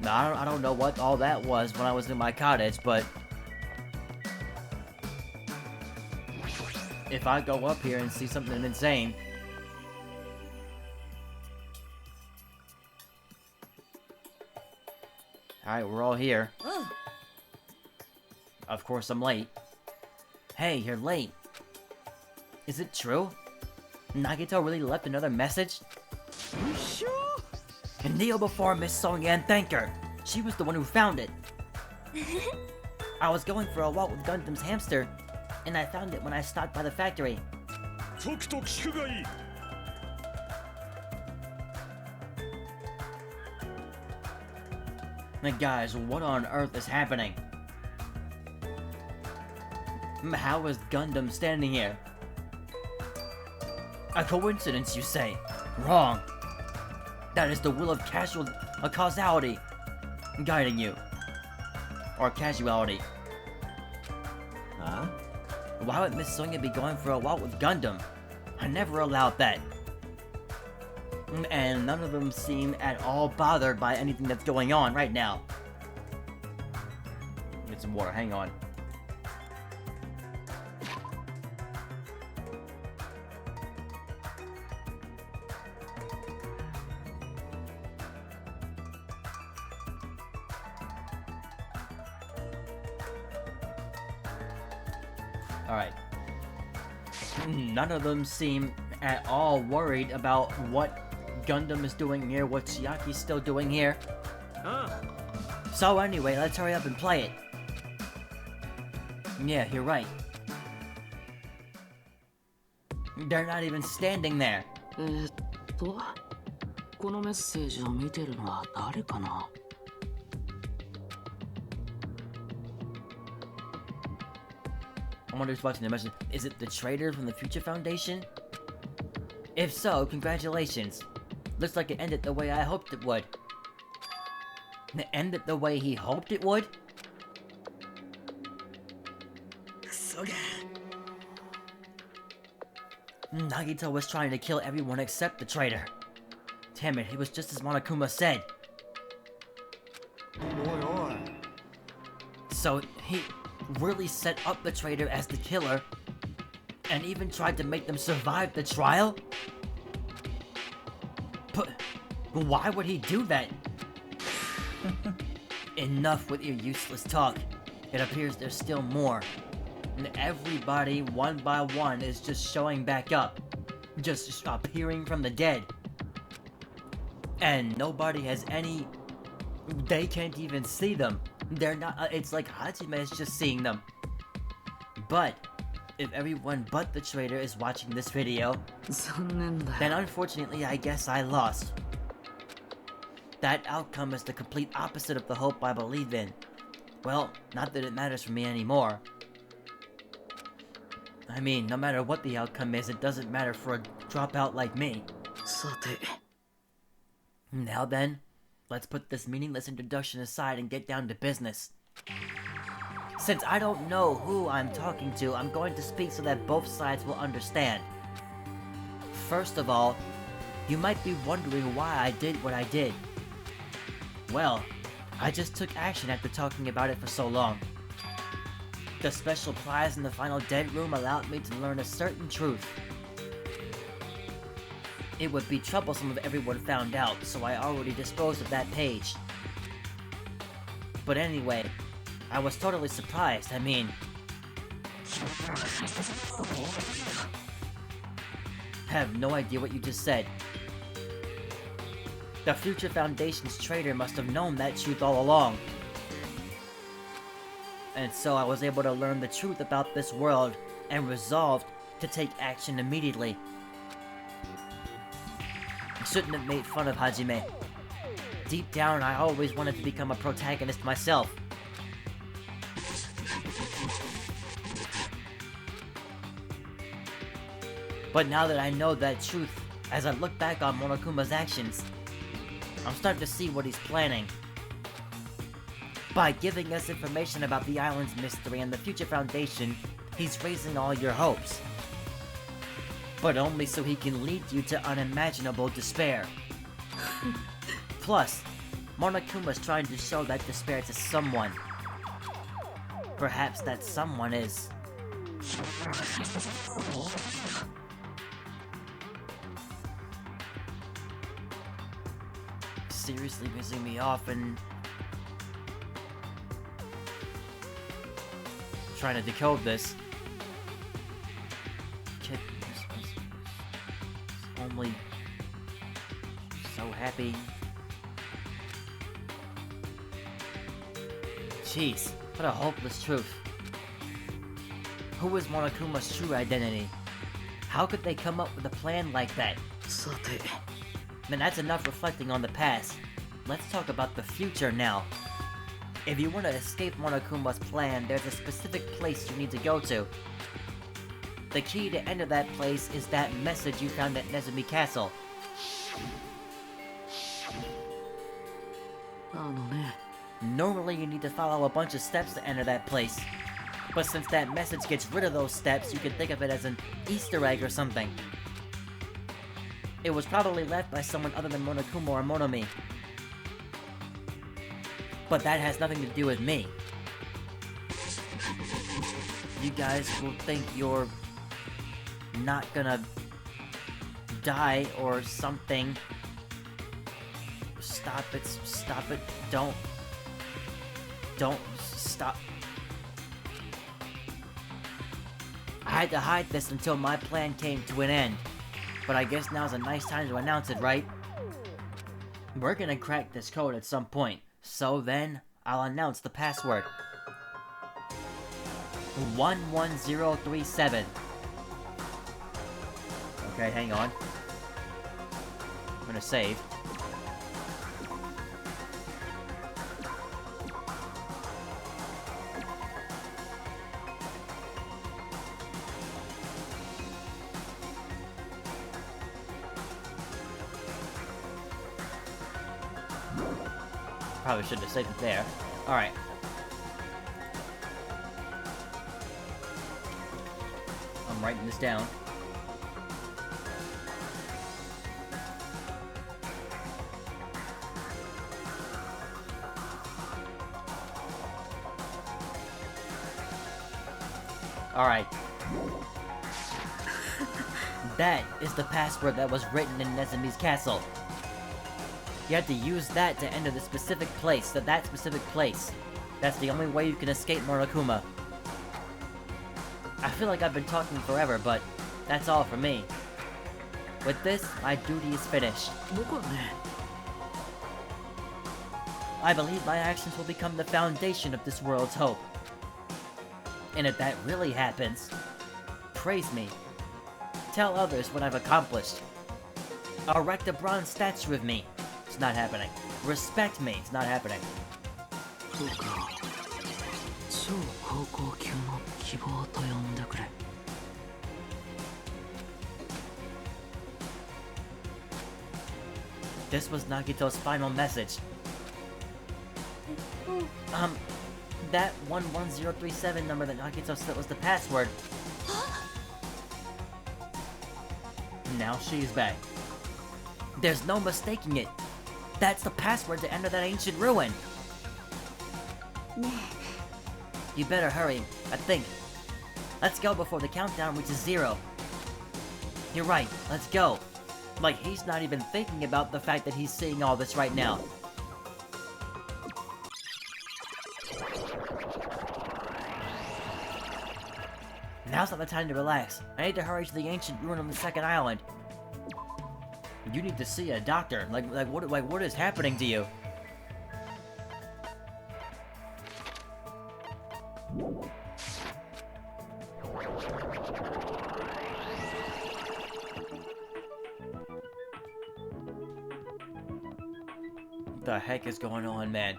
Speaker 1: Now, I don't know what all that was when I was in my cottage, but if I go up here and see something insane, Alright, we're all here. Of course I'm late. Hey, you're late. Is it true? Nagito really left another message? And kneel before Miss Song and thank her. She was the one who found it. I was going for a walk with Gundam's hamster, and I found it when I stopped by the factory. Now guys, what on earth is happening? How is Gundam standing here? A coincidence, you say? Wrong. That is the will of causality guiding you. Or casuality.
Speaker 4: Huh?
Speaker 1: Why would Miss Sonia be going for a walk with Gundam? I never allowed that. And none of them seem at all bothered by anything that's going on right now. Get some water, hang on. Alright. None of them seem at all worried about what Gundam is doing here, what Chiaki's still doing here. So anyway, let's hurry up and play it. Yeah, you're right. They're not even standing there.
Speaker 5: このメッセージを見てるのは誰かな?
Speaker 1: I wonder who's watching the message. Is it the traitor from the Future Foundation? If so, congratulations. Looks like it ended the way I hoped it would. It ended the way he hoped it would? Nagito was trying to kill everyone except the traitor. Damn it, he was just as Monokuma said. So he really set up the traitor as the killer, and even tried to make them survive the trial? But why would he do that? Enough with your useless talk. It appears there's still more. And everybody, one by one, is just showing back up. Just appearing from the dead. And nobody has any... They can't even see them. They're not... It's like Hajime is just seeing them. But, if everyone but the traitor is watching this video, then unfortunately I guess I lost. That outcome is the complete opposite of the hope I believe in. Well, not that it matters for me anymore. I mean, no matter what the outcome is, it doesn't matter for a dropout like me. Now then, let's put this meaningless introduction aside and get down to business. Since I don't know who I'm talking to, I'm going to speak so that both sides will understand. First of all, you might be wondering why I did what I did. Well, I just took action after talking about it for so long. The special prize in the final dead room allowed me to learn a certain truth. It would be troublesome if everyone found out, so I already disposed of that page. But anyway, I was totally surprised. I mean... have no idea what you just said. The Future Foundation's traitor must have known that truth all along. And so I was able to learn the truth about this world and resolved to take action immediately. I shouldn't have made fun of Hajime. Deep down, I always wanted to become a protagonist myself. But now that I know that truth, as I look back on Monokuma's actions, I'm starting to see what he's planning. By giving us information about the island's mystery and the Future Foundation, he's raising all your hopes. But only so he can lead you to unimaginable despair. Plus, Monokuma's trying to show that despair to someone. Perhaps that someone is... seriously pissing me off, and trying to decode this. Kid was only so happy. Jeez, what a hopeless truth. Who is Monokuma's true identity? How could they come up with a plan like that?
Speaker 5: さて
Speaker 1: Man, that's enough reflecting on the past. Let's talk about the future now. If you want to escape Monokuma's plan, there's a specific place you need to go to. The key to enter that place is that message you found at Nezumi Castle.
Speaker 5: ね
Speaker 1: Normally you need to follow a bunch of steps to enter that place. But since that message gets rid of those steps, you can think of it as an Easter egg or something. It was probably left by someone other than Monokuma or Monomi. But that has nothing to do with me. You guys will think you're not gonna die or something. Stop it, don't stop. I had to hide this until my plan came to an end. But I guess now's a nice time to announce it, right? We're gonna crack this code at some point. So then, I'll announce the password. 11037. Okay, hang on. I'm gonna save. Probably should have saved it there. Alright. I'm writing this down. Alright. That is the password that was written in Nezumi's castle. You have to use that to enter the specific place, that specific place. That's the only way you can escape Monokuma. I feel like I've been talking forever, but that's all for me. With this, my duty is finished.
Speaker 5: 僕はね
Speaker 1: I believe my actions will become the foundation of this world's hope. And if that really happens, praise me. Tell others what I've accomplished. Erect a bronze statue of me. It's not happening. Respect me. It's not happening.
Speaker 5: そうか超高校級の希望と呼んでくれ
Speaker 1: This was Nagito's final message. That 11037 number that Nagito said was the password. Now she's back. There's no mistaking it. That's the password to enter that ancient ruin.
Speaker 2: ね
Speaker 1: You better hurry, I think. Let's go before the countdown reaches 0. You're right, let's go. Like, he's not even thinking about the fact that he's seeing all this right now. Now's not the time to relax. I need to hurry to the ancient ruin on the second island. You need to see a doctor. What is happening to you? What the heck is going on, man?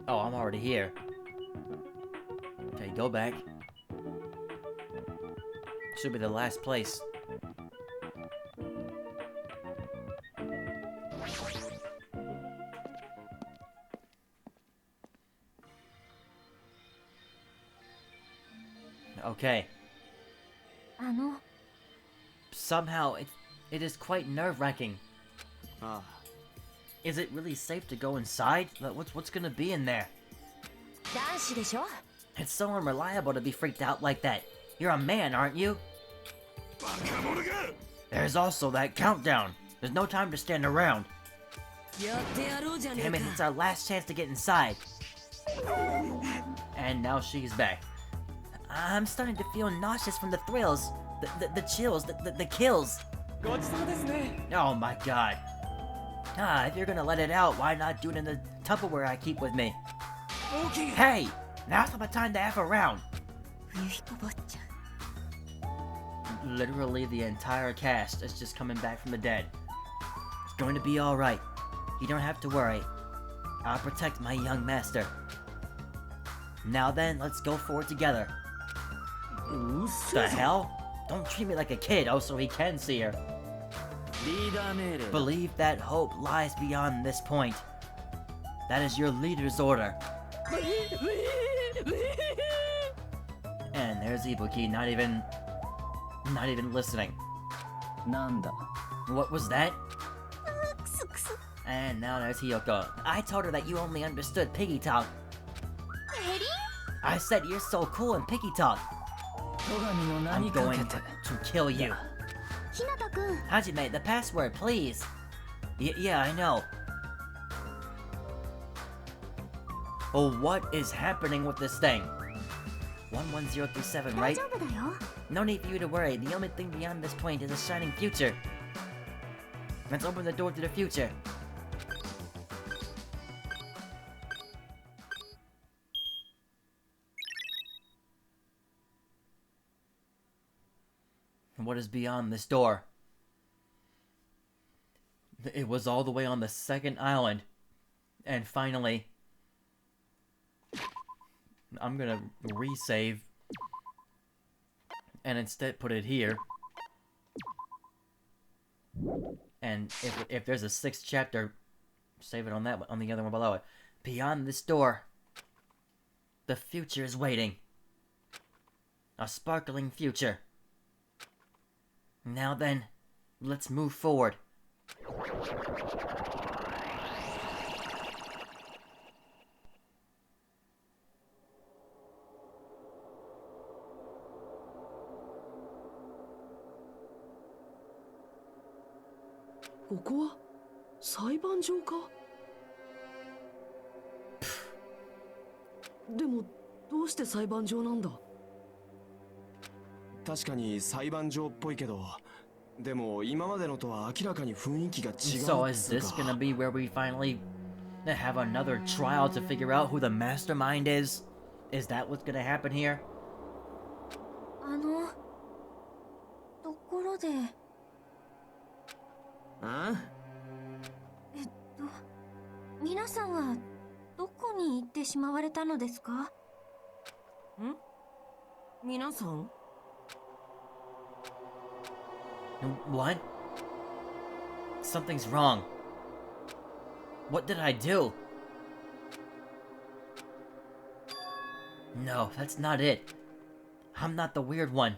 Speaker 1: Oh, I'm already here. Okay, go back. Should be the last place. Okay.
Speaker 2: あの
Speaker 1: Somehow, it is quite nerve-wracking.
Speaker 4: Ah,
Speaker 1: Is it really safe to go inside? What's gonna be in there?
Speaker 2: 男子でしょ
Speaker 1: It's so unreliable to be freaked out like that. You're a man, aren't you? There's also that countdown. There's no time to stand around. Damn it, it's our last chance to get inside. And now she's back. I'm starting to feel nauseous from the thrills, the chills, the kills. Oh my god. If you're gonna let it out, why not do it in the Tupperware I keep with me? Hey! Now's not the time to F around. Literally the entire cast is just coming back from the dead. It's going to be alright. You don't have to worry. I'll protect my young master. Now then, let's go forward together. The hell? Don't treat me like a kid, oh, so he can see her. Believe that hope lies beyond this point. That is your leader's order. And there's Ibuki, not even listening. What was that? And now there's Hiyoko. I told her that you only understood piggy talk. I said you're so cool in piggy talk. I'm going to kill you. Hajime, the password, please. Yeah, I know. Oh, what is happening with this thing? 11037, right? No need for you to worry. The only thing beyond this point is a shining future. Let's open the door to the future. What is beyond this door? It was all the way on the second island. And finally... I'm gonna resave. And instead put it here. And if there's a 6th chapter, save it on that one, on the other one below it. Beyond this door, the future is waiting. A sparkling future. Now then, let's move forward. So is this gonna be where we finally have another trial to figure out who the mastermind is? Is that what's gonna happen here?
Speaker 2: ところで皆さんはどこに行ってしまわれたのですか？皆さん？
Speaker 1: What? Something's wrong. What did I do? No, that's not it. I'm not the weird one.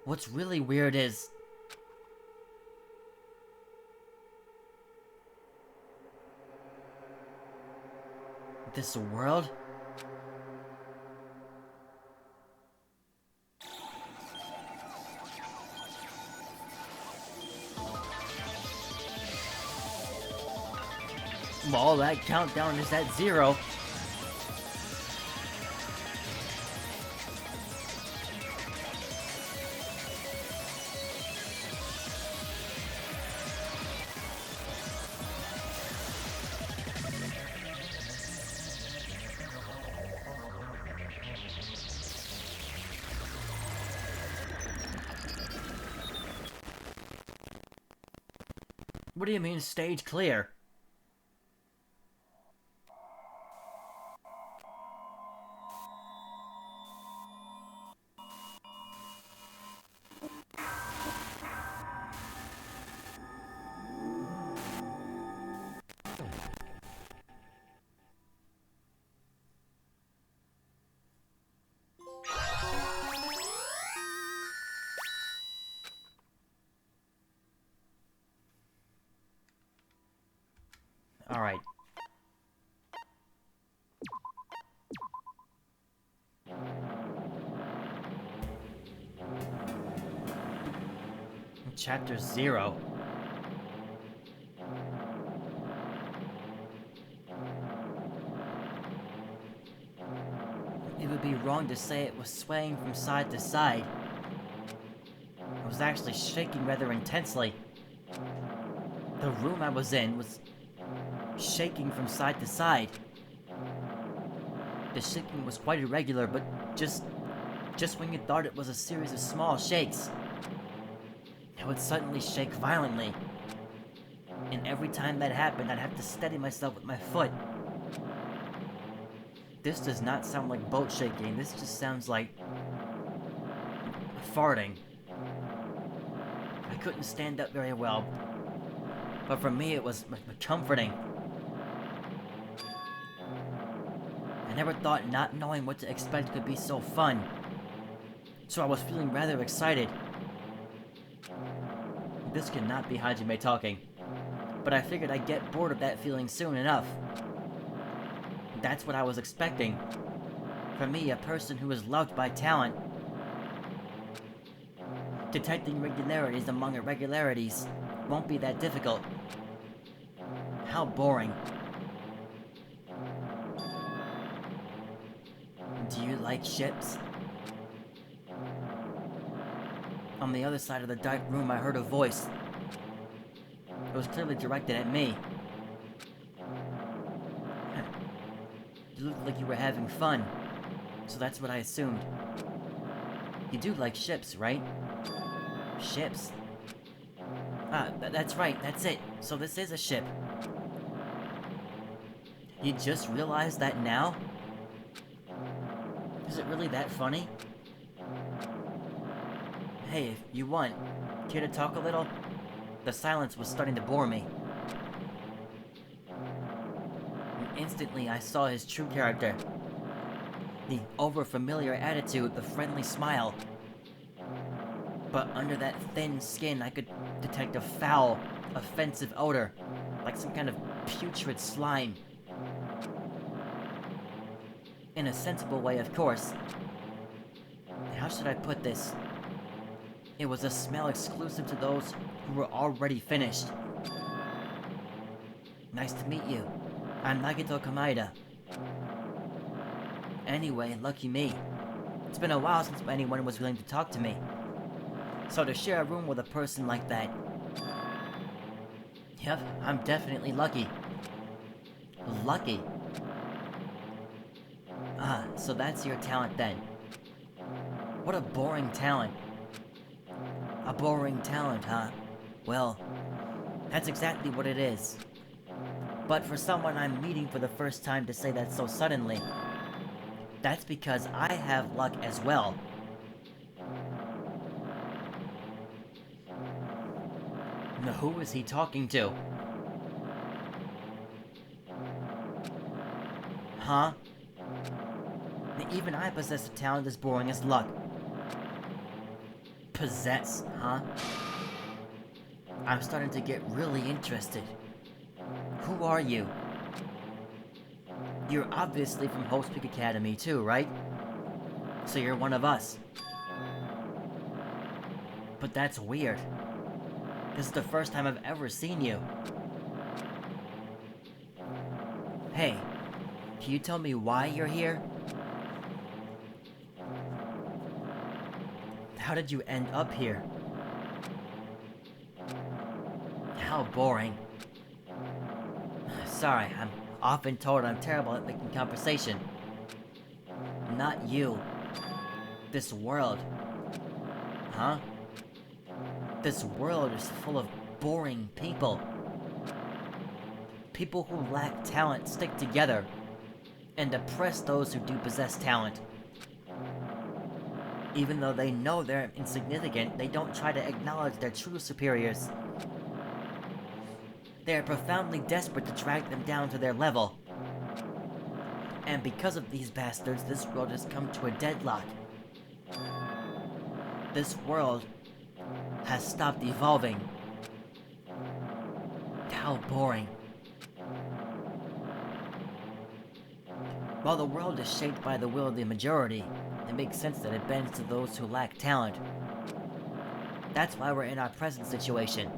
Speaker 1: What's really weird is... this world? Well, that countdown is at 0. What do you mean, stage clear? All right. Chapter 0. wrong to say it was swaying from side to side. It was actually shaking rather intensely. The room I was in was shaking from side to side. The shaking was quite irregular, but just when you thought it was a series of small shakes, it would suddenly shake violently. And every time that happened, I'd have to steady myself with my foot. This does not sound like boat shaking, this just sounds like farting. I couldn't stand up very well, but for me it was comforting. I never thought not knowing what to expect could be so fun, so I was feeling rather excited. This cannot be Hajime talking, but I figured I'd get bored of that feeling soon enough. That's what I was expecting. For me, a person who is loved by talent, detecting regularities among irregularities won't be that difficult. How boring. Do you like ships? On the other side of the dark room, I heard a voice. It was clearly directed at me. You looked like you were having fun, so that's what I assumed. You do like ships, right? Ships? Ah, that's right, that's it. So this is a ship. You just realized that now? Is it really that funny? Hey, if you want, care to talk a little? The silence was starting to bore me. And instantly, I saw his true character. The over-familiar attitude, the friendly smile. But under that thin skin, I could detect a foul, offensive odor, like some kind of putrid slime. In a sensible way, of course. How should I put this? It was a smell exclusive to those who were already finished. Nice to meet you. I'm Nagito Kamaeda. Anyway, lucky me. It's been a while since anyone was willing to talk to me. So to share a room with a person like that... Yep, I'm definitely lucky. Lucky? Ah, so that's your talent then. What a boring talent. A boring talent, huh? Well, that's exactly what it is. But for someone I'm meeting for the first time to say that so suddenly, that's because I have luck as well. Now who is he talking to? Huh? Even I possess a talent as boring as luck. Possess, huh? I'm starting to get really interested. Who are you? You're obviously from Hope's Peak Academy too, right? So you're one of us. But that's weird. This is the first time I've ever seen you. Hey, can you tell me why you're here? How did you end up here? How boring. Sorry, I'm often told I'm terrible at making conversation. Not you. This world. Huh? This world is full of boring people. People who lack talent stick together and oppress those who do possess talent. Even though they know they're insignificant, they don't try to acknowledge their true superiors. They are profoundly desperate to drag them down to their level. And because of these bastards, this world has come to a deadlock. This world has stopped evolving. How boring. While the world is shaped by the will of the majority, it makes sense that it bends to those who lack talent. That's why we're in our present situation.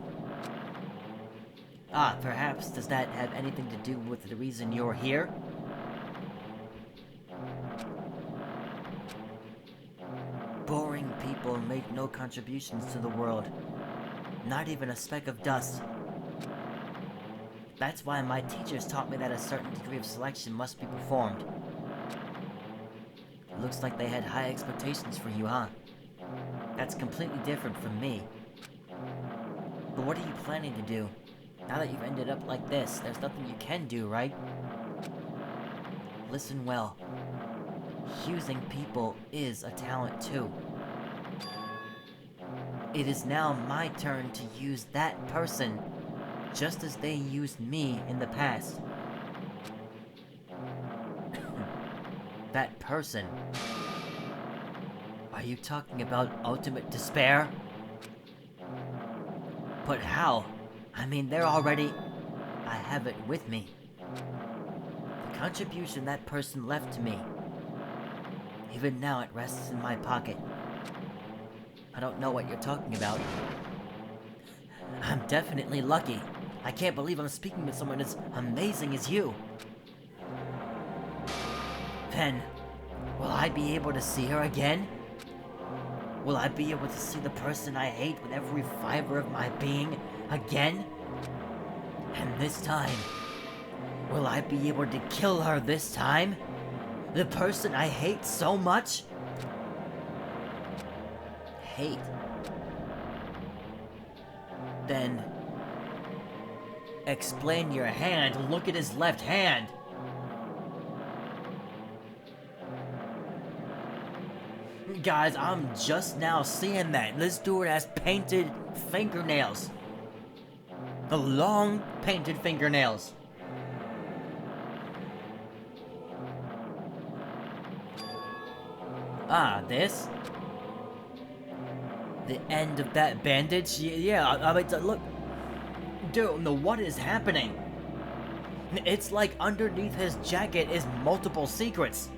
Speaker 1: Ah, perhaps does that have anything to do with the reason you're here? people and made no contributions to the world. Not even a speck of dust. That's why my teachers taught me that a certain degree of selection must be performed. Looks like they had high expectations for you, huh? That's completely different from me. But what are you planning to do? Now that you've ended up like this, there's nothing you can do, right? Listen well. Using people is a talent too. It is now my turn to use that person, just as they used me in the past. That person. Are you talking about ultimate despair? But how? I mean, they're already... I have it with me. The contribution that person left to me. Even now it rests in my pocket. I don't know what you're talking about. I'm definitely lucky. I can't believe I'm speaking with someone as amazing as you. Then, will I be able to see her again? Will I be able to see the person I hate with every fiber of my being again? And this time, will I be able to kill her this time? The person I hate so much? Hate? Then... explain your hand. Look at his left hand. Guys, I'm just now seeing that. This dude has painted fingernails. The long painted fingernails. Ah, this? The end of that bandage? Yeah, I mean, look. Dude, no, what is happening? It's like underneath his jacket is multiple secrets.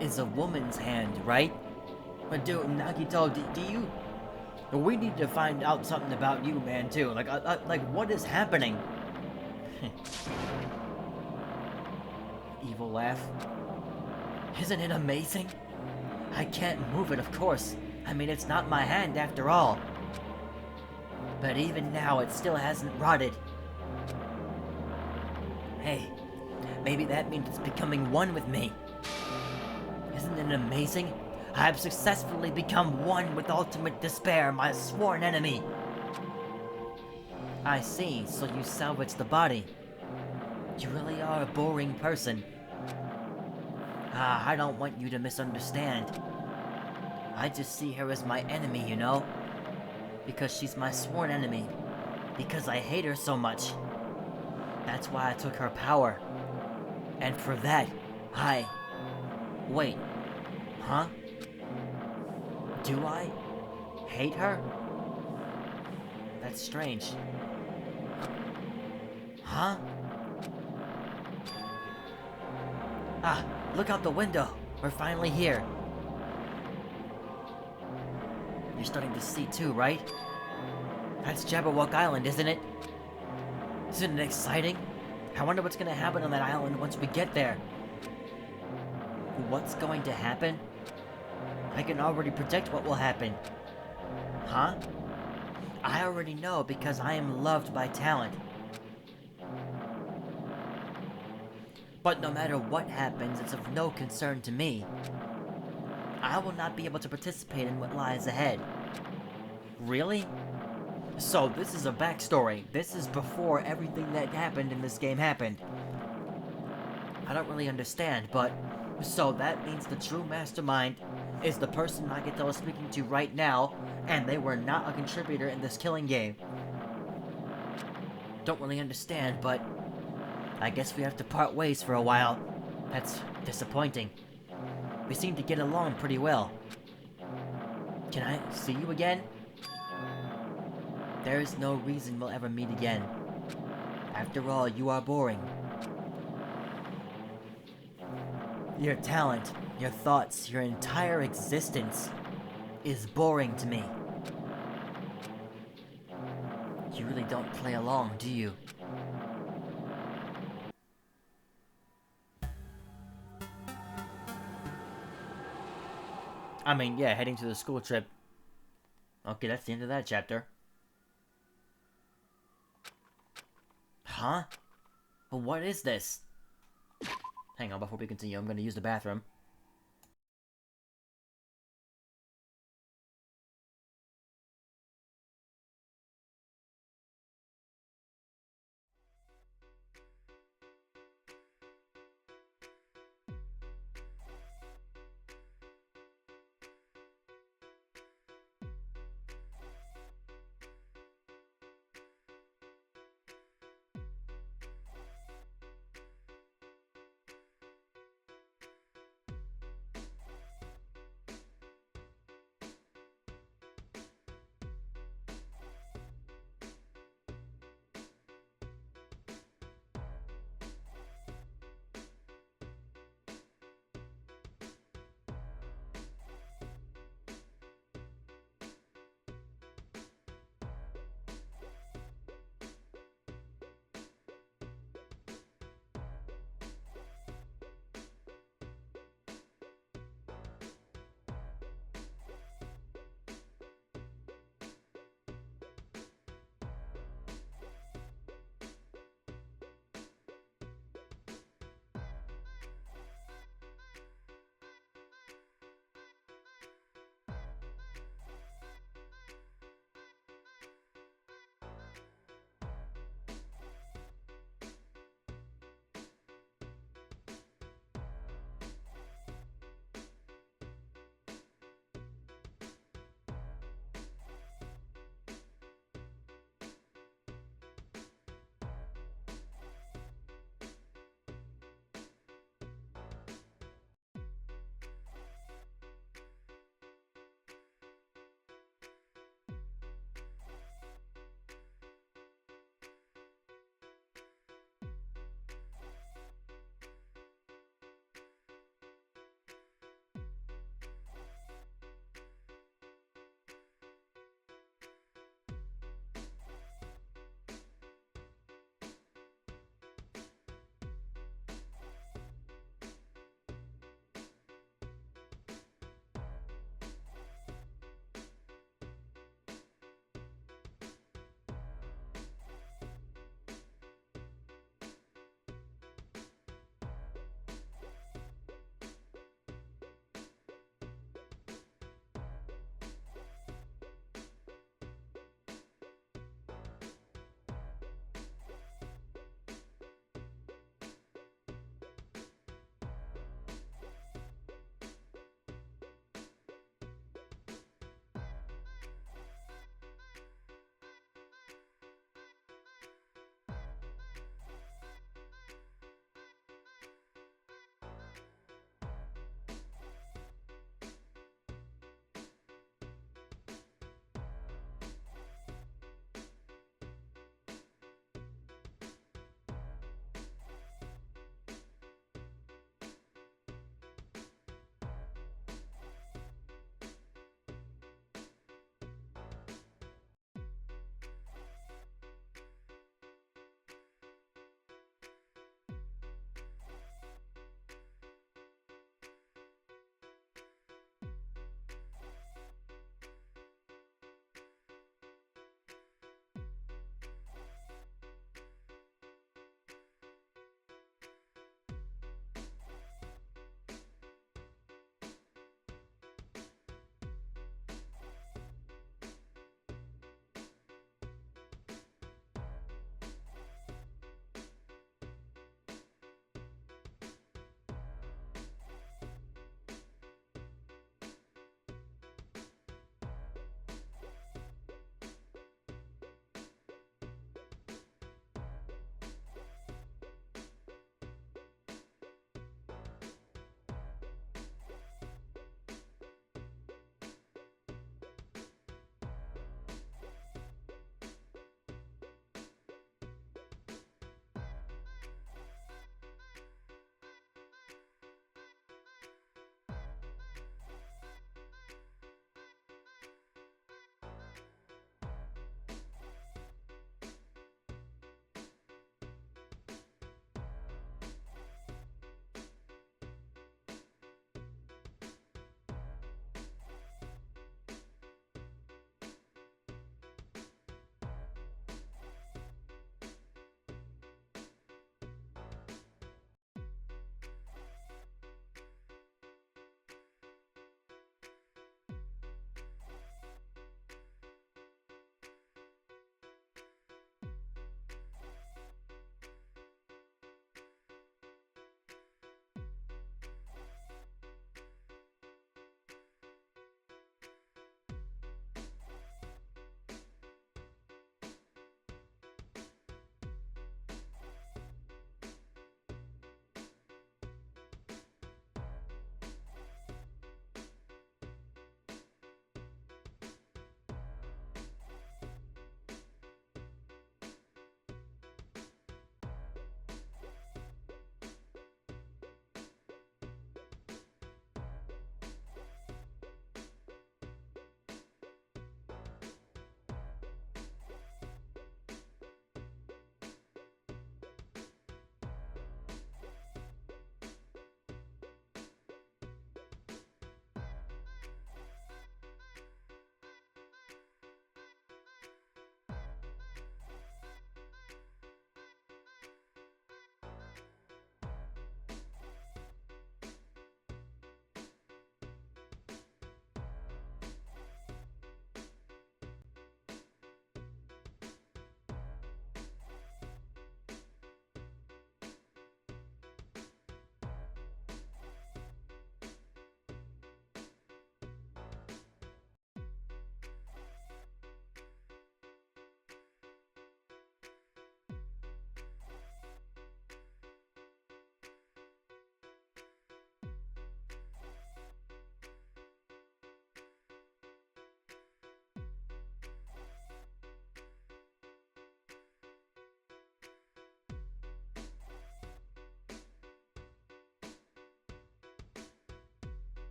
Speaker 1: Is a woman's hand, right? But dude, Nagito, do you... We need to find out something about you, man, too. Like, what is happening? Evil laugh. Isn't it amazing? I can't move it, of course. I mean, it's not my hand after all. But even now, it still hasn't rotted. Hey, maybe that means it's becoming one with me. Isn't it amazing? I have successfully become one with ultimate despair, my sworn enemy. I see, so you salvaged the body. You really are a boring person. I don't want you to misunderstand. I just see her as my enemy, you know? Because she's my sworn enemy. Because I hate her so much. That's why I took her power. And for that, Wait. Huh? Do I hate her? That's strange. Huh? Ah, look out the window. We're finally here. You're starting to see too, right? That's Jabberwock Island, isn't it? Isn't it exciting? I wonder what's gonna happen on that island once we get there. What's going to happen? I can already predict what will happen. Huh? I already know because I am loved by talent. But no matter what happens, it's of no concern to me. I will not be able to participate in what lies ahead. Really? So this is a backstory. This is before everything that happened in this game happened. I don't really understand, but... So that means the true mastermind is the person Nagito is speaking to right now, and they were not a contributor in this killing game. Don't really understand, but... I guess we have to part ways for a while. That's disappointing. We seem to get along pretty well. Can I see you again? There is no reason we'll ever meet again. After all, you are boring. Your talent, your thoughts, your entire existence is boring to me. You really don't play along, do you? I mean, yeah, heading to the school trip. Okay, that's the end of that chapter. Huh? But what is this? Hang on, before we continue, I'm gonna use the bathroom.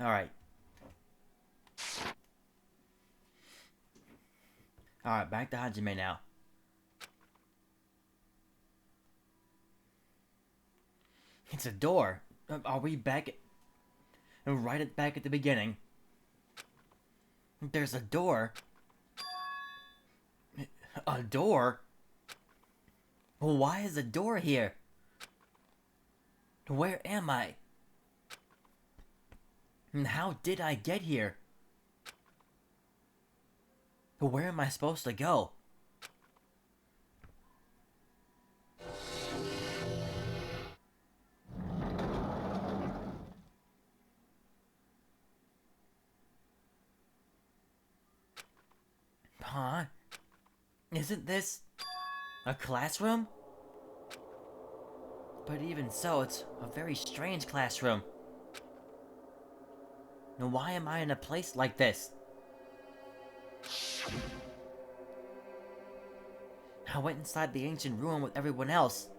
Speaker 1: Alright. Alright, back to Hajime now. It's a door. Are we back back at the beginning? There's a door. A door? Why is a door here? Where am I? And how did I get here? Where am I supposed to go? Huh? Isn't this a classroom? But even so, it's a very strange classroom. Now, why am I in a place like this? I went inside the ancient ruin with everyone else.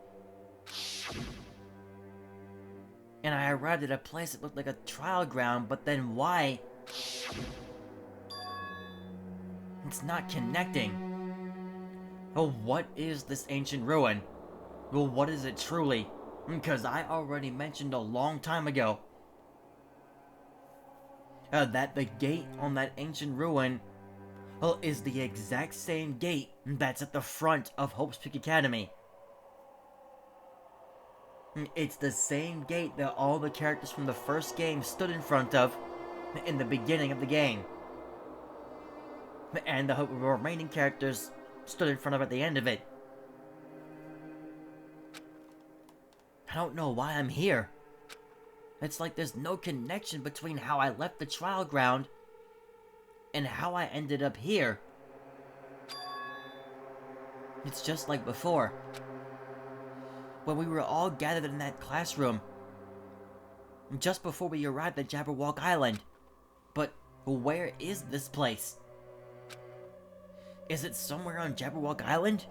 Speaker 1: And I arrived at a place that looked like a trial ground, but then why? It's not connecting. Oh, what is this ancient ruin? Well, what is it truly? Because I already mentioned a long time ago that the gate on that ancient ruin is the exact same gate that's at the front of Hope's Peak Academy. It's the same gate that all the characters from the first game stood in front of in the beginning of the game. And the remaining characters stood in front of at the end of it. I don't know why I'm here. It's like there's no connection between how I left the trial ground and how I ended up here. It's just like before, when we were all gathered in that classroom, just before we arrived at Jabberwock Island. But where is this place? Is it somewhere on Jabberwock Island?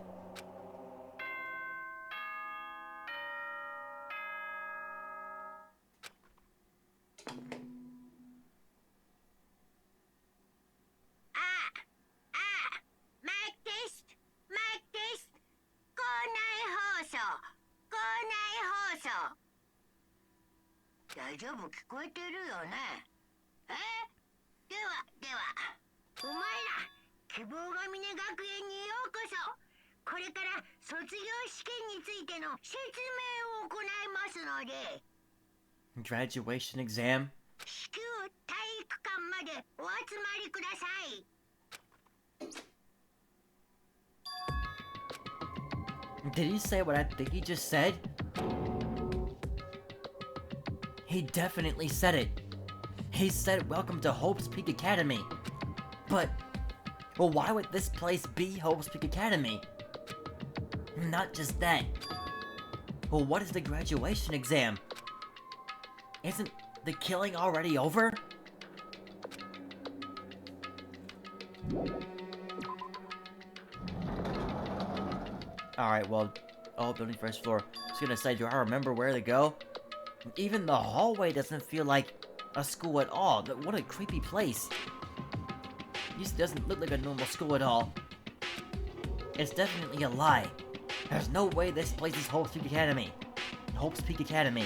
Speaker 1: Graduation exam? Did he say what I think he just said? He definitely said it. He said welcome to Hope's Peak Academy. But, well, why would this place be Hope's Peak Academy? Not just that. Well, what is the graduation exam? Isn't the killing already over? Alright, well, building first floor. I was gonna say, do I remember where to go? Even the hallway doesn't feel like a school at all. What a creepy place. This doesn't look like a normal school at all. It's definitely a lie. There's no way this place is Hope's Peak Academy. Hope's Peak Academy.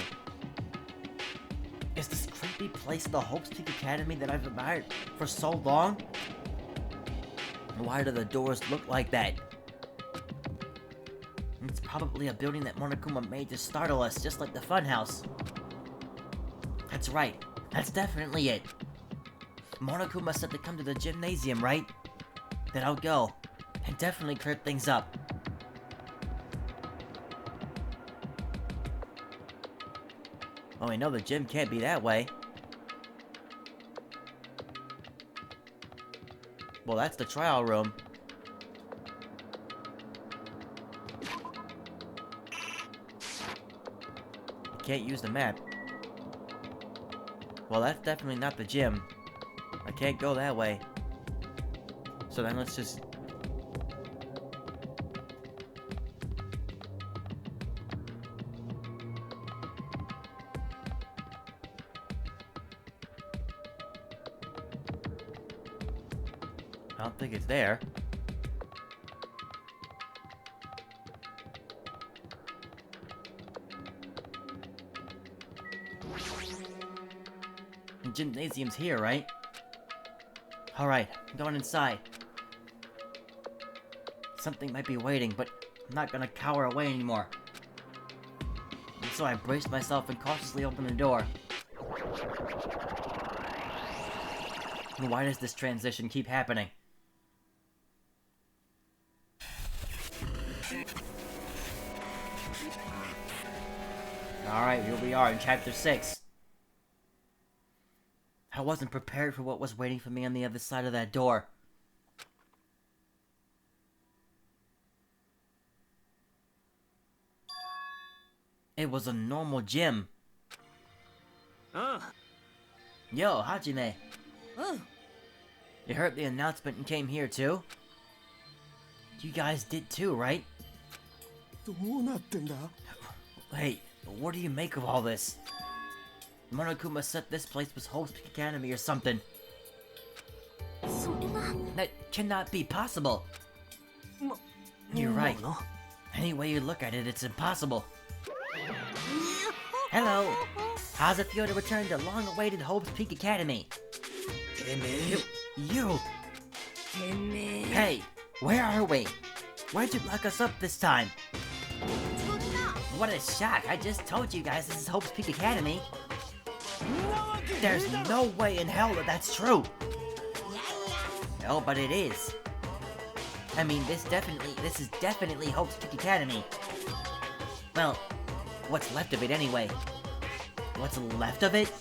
Speaker 1: Is this creepy place the Hope's Peak Academy that I've admired for so long? Why do the doors look like that? It's probably a building that Monokuma made to startle us, just like the funhouse. That's right. That's definitely it. Monokuma said to come to the gymnasium, right? Then I'll go, and definitely clear things up. Well, we know the gym can't be that way. Well, that's the trial room. Can't use the map. Well, that's definitely not the gym. I can't go that way. So then let's just... I don't think it's there. The gymnasium's here, right? Alright, I'm going inside. Something might be waiting, but I'm not gonna cower away anymore. And so I braced myself and cautiously opened the door. And why does this transition keep happening? Alright, here we are in Chapter 6. I wasn't prepared for what was waiting for me on the other side of that door. It was a normal gym. Yo, Hajime. You heard the announcement and came here too? You guys did too, right?
Speaker 6: どうなってんだ
Speaker 1: Hey, what do you make of all this? Monokuma said this place was Hope's Peak Academy or something.
Speaker 2: それが
Speaker 1: That cannot be possible. You're right. Any way you look at it, it's impossible. Hello. How's it feel to return to long-awaited Hope's Peak Academy? You! Hey, where are we? Why'd you lock us up this time? What a shock! I just told you guys this is Hope's Peak Academy. There's no way in hell that that's true. No, but it is. I mean, this is definitely Hope's Peak Academy. Well, what's left of it anyway? What's left of it?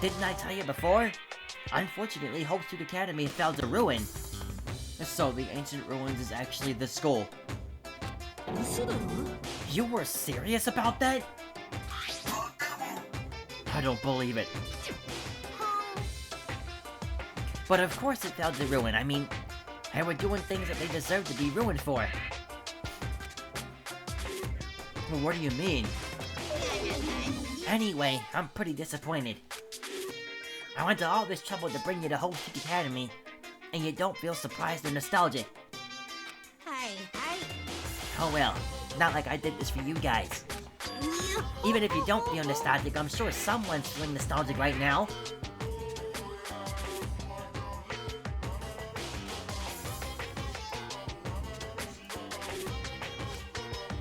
Speaker 1: Didn't I tell you before? Unfortunately, Hope's Peak Academy fell to ruin. So the ancient ruins is actually the school. You were serious about that? I don't believe it. But of course it fell to ruin. I mean, they were doing things that they deserved to be ruined for. Well, what do you mean? Anyway, I'm pretty disappointed. I went to all this trouble to bring you to Hope's Peak Academy, and you don't feel surprised or nostalgic. Oh well, not like I did this for you guys. Even if you don't feel nostalgic, I'm sure someone's feeling nostalgic right now.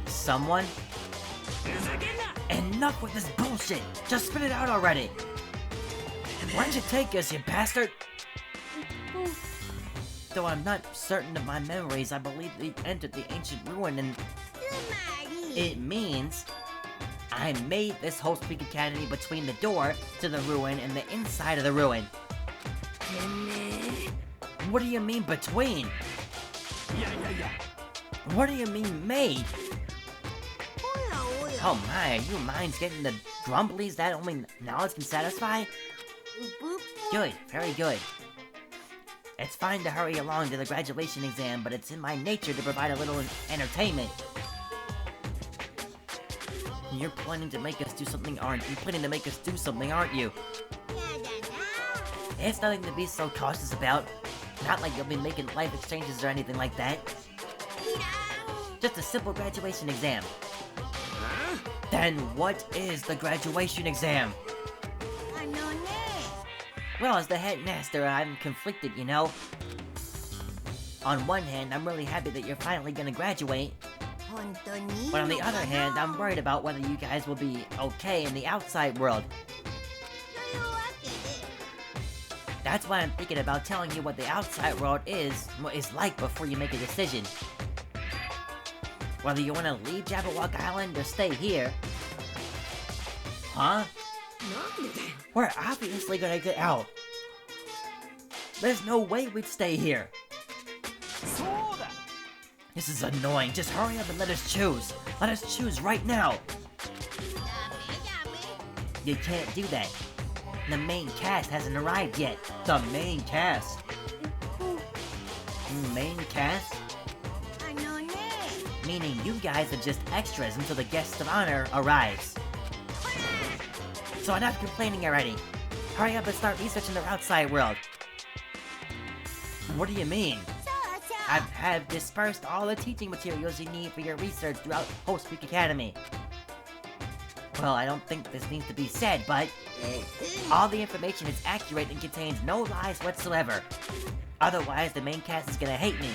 Speaker 1: Someone? Enough with this bullshit! Just spit it out already! Where'd you take us, you bastard? Though I'm not certain of my memories, I believe they entered the ancient ruin and... It means... I made this Hope's Peak Academy between the door to the ruin and the inside of the ruin. What do you mean between? What do you mean made? Oh my, are you minds getting the grumblies that only knowledge can satisfy? Good, very good. It's fine to hurry along to the graduation exam, but it's in my nature to provide a little entertainment. You're planning to make us do something, aren't you? Planning to make us do something, aren't you? It's nothing to be so cautious about. Not like you'll be making life exchanges or anything like that. Just a simple graduation exam. Then what is the graduation exam? Well, as the headmaster, I'm conflicted, you know. On one hand, I'm really happy that you're finally gonna graduate. But on the other hand, I'm worried about whether you guys will be okay in the outside world. That's why I'm thinking about telling you what the outside world is like before you make a decision. Whether you want to leave Jabberwock Island or stay here. Huh? We're obviously gonna get out. There's no way we'd stay here. This is annoying. Just hurry up and let us choose. Let us choose right now. You can't do that. The main cast hasn't arrived yet. The main cast? Main cast? Meaning you guys are just extras until the guest of honor arrives. So enough complaining already. Hurry up and start researching the outside world. What do you mean?
Speaker 3: そうそう
Speaker 1: I have dispersed all the teaching materials you need for your research throughout Host Peak Academy. Well, I don't think this needs to be said, but all the information is accurate and contains no lies whatsoever. Otherwise, the main cast is gonna hate me.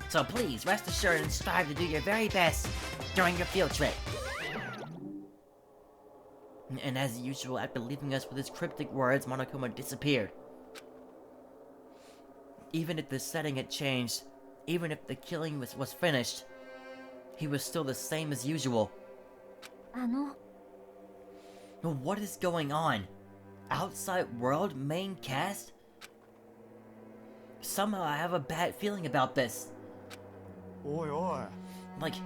Speaker 1: So please, rest assured and strive to do your very best during your field trip. And as usual, after leaving us with his cryptic words, Monokuma disappeared. Even if the setting had changed, even if the killing was finished, he was still the same as usual.
Speaker 2: あの
Speaker 1: What is going on? Outside world main cast? Somehow I have a bad feeling about this.
Speaker 6: おいおい
Speaker 1: Like,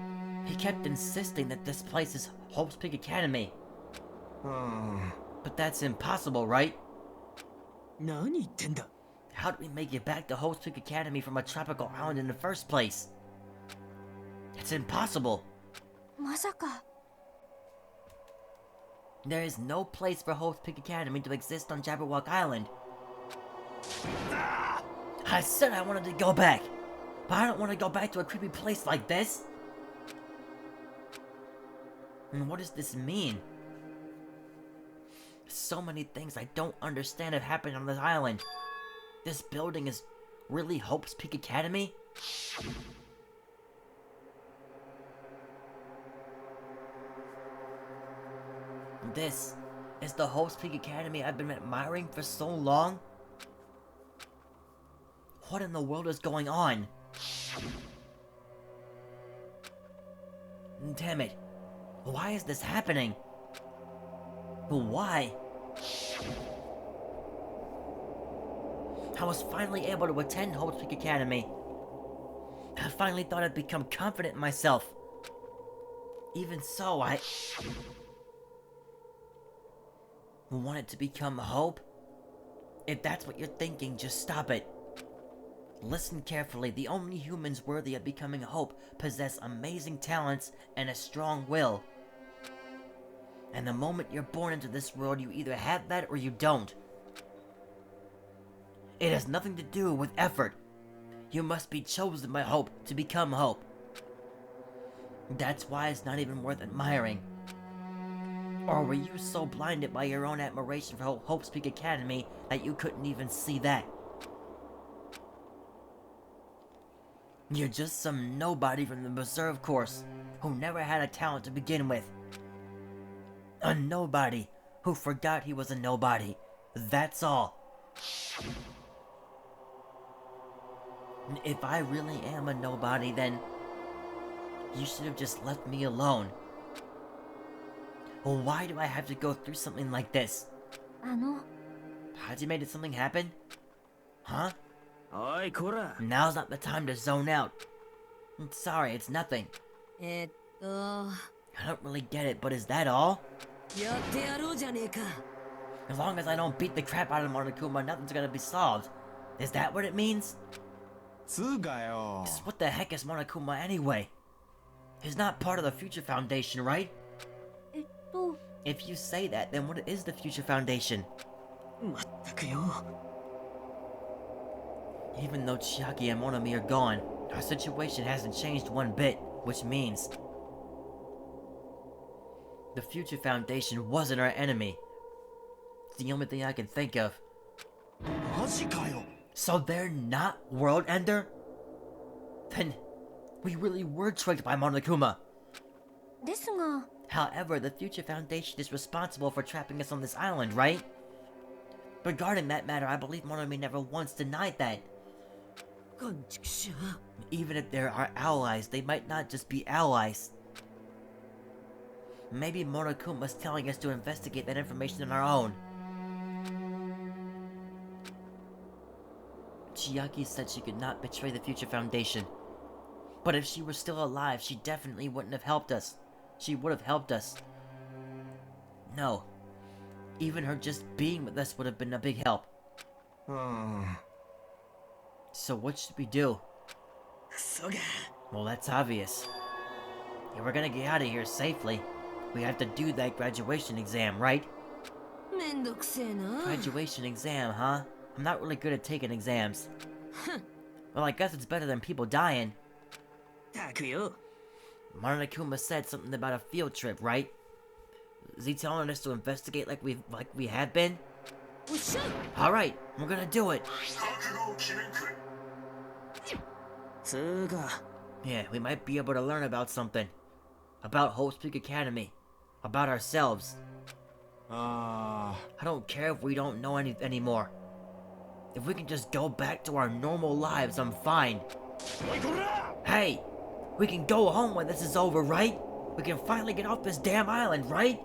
Speaker 1: he kept insisting that this place is Hope's Peak Academy.
Speaker 6: うん
Speaker 1: But that's impossible, right?
Speaker 5: 何言ってんだ。
Speaker 1: How do we make it back to Hope's Peak Academy from a tropical island in the first place? It's impossible.
Speaker 2: まさか
Speaker 1: There is no place for Hope's Peak Academy to exist on Jabberwock Island. I said I wanted to go back, but I don't want to go back to a creepy place like this. And what does this mean? So many things I don't understand have happened on this island. This building is really Hope's Peak Academy? This is the Hope's Peak Academy I've been admiring for so long? What in the world is going on? Damn it. Why is this happening? Why? I was finally able to attend Hope's Peak Academy. I finally thought I'd become confident in myself. Even so, I wanted to become Hope? If that's what you're thinking, just stop it. Listen carefully. The only humans worthy of becoming Hope possess amazing talents and a strong will. And the moment you're born into this world, you either have that or you don't. It has nothing to do with effort. You must be chosen by Hope to become Hope. That's why it's not even worth admiring. Or were you so blinded by your own admiration for Hope's Peak Academy that you couldn't even see that? You're just some nobody from the Reserve course who never had a talent to begin with. A nobody who forgot he was a nobody. That's all. If I really am a nobody, then you should have just left me alone. Why do I have to go through something like this?
Speaker 2: あの
Speaker 1: Hajime, did something happen? Huh?
Speaker 5: おいこら。
Speaker 1: Now's not the time to zone out. I'm sorry, it's nothing.
Speaker 7: えっと
Speaker 1: I don't really get it, but is that all?
Speaker 7: やってやろうじゃねえか。
Speaker 1: As long as I don't beat the crap out of Monokuma, nothing's gonna be solved. Is that what it means?
Speaker 6: つうかよ
Speaker 1: Just what the heck is Monokuma anyway? He's not part of the Future Foundation, right?
Speaker 2: えっと
Speaker 1: If you say that, then what is the Future Foundation?
Speaker 5: まったくよ。
Speaker 1: Even though Chiaki and Monami are gone, our situation hasn't changed one bit, which means the Future Foundation wasn't our enemy. It's the only thing I can think of.
Speaker 6: マジかよ
Speaker 1: So they're not World Ender? Then we really were tricked by Monokuma.
Speaker 2: ですが
Speaker 1: However, the Future Foundation is responsible for trapping us on this island, right? Regarding that matter, I believe Monami never once denied that.
Speaker 7: こんちくしょう。
Speaker 1: Even if there are allies, they might not just be allies. Maybe Monokuma's telling us to investigate that information on our own. Chiaki said she could not betray the Future Foundation. But if she were still alive, she definitely wouldn't have helped us. She would have helped us. No. Even her just being with us would have been a big help.
Speaker 6: うん
Speaker 1: So what should we do?
Speaker 5: クソが。
Speaker 1: Well, that's obvious. If we're gonna get out of here safely, we have to do that graduation exam, right?
Speaker 7: めんどくせえな。
Speaker 1: Graduation exam, huh? I'm not really good at taking exams. Well, I guess it's better than people dying.
Speaker 5: たくよ。
Speaker 1: Monokuma said something about a field trip, right? Is he telling us to investigate like we have been?
Speaker 7: おっしゃ
Speaker 1: Alright, we're gonna do it.
Speaker 5: つうか、
Speaker 1: Yeah, we might be able to learn about something. About Hope's Peak Academy. About ourselves. I don't care if we don't know anymore. If we can just go back to our normal lives, I'm fine. Hey! We can go home when this is over, right? We can finally get off this damn island, right?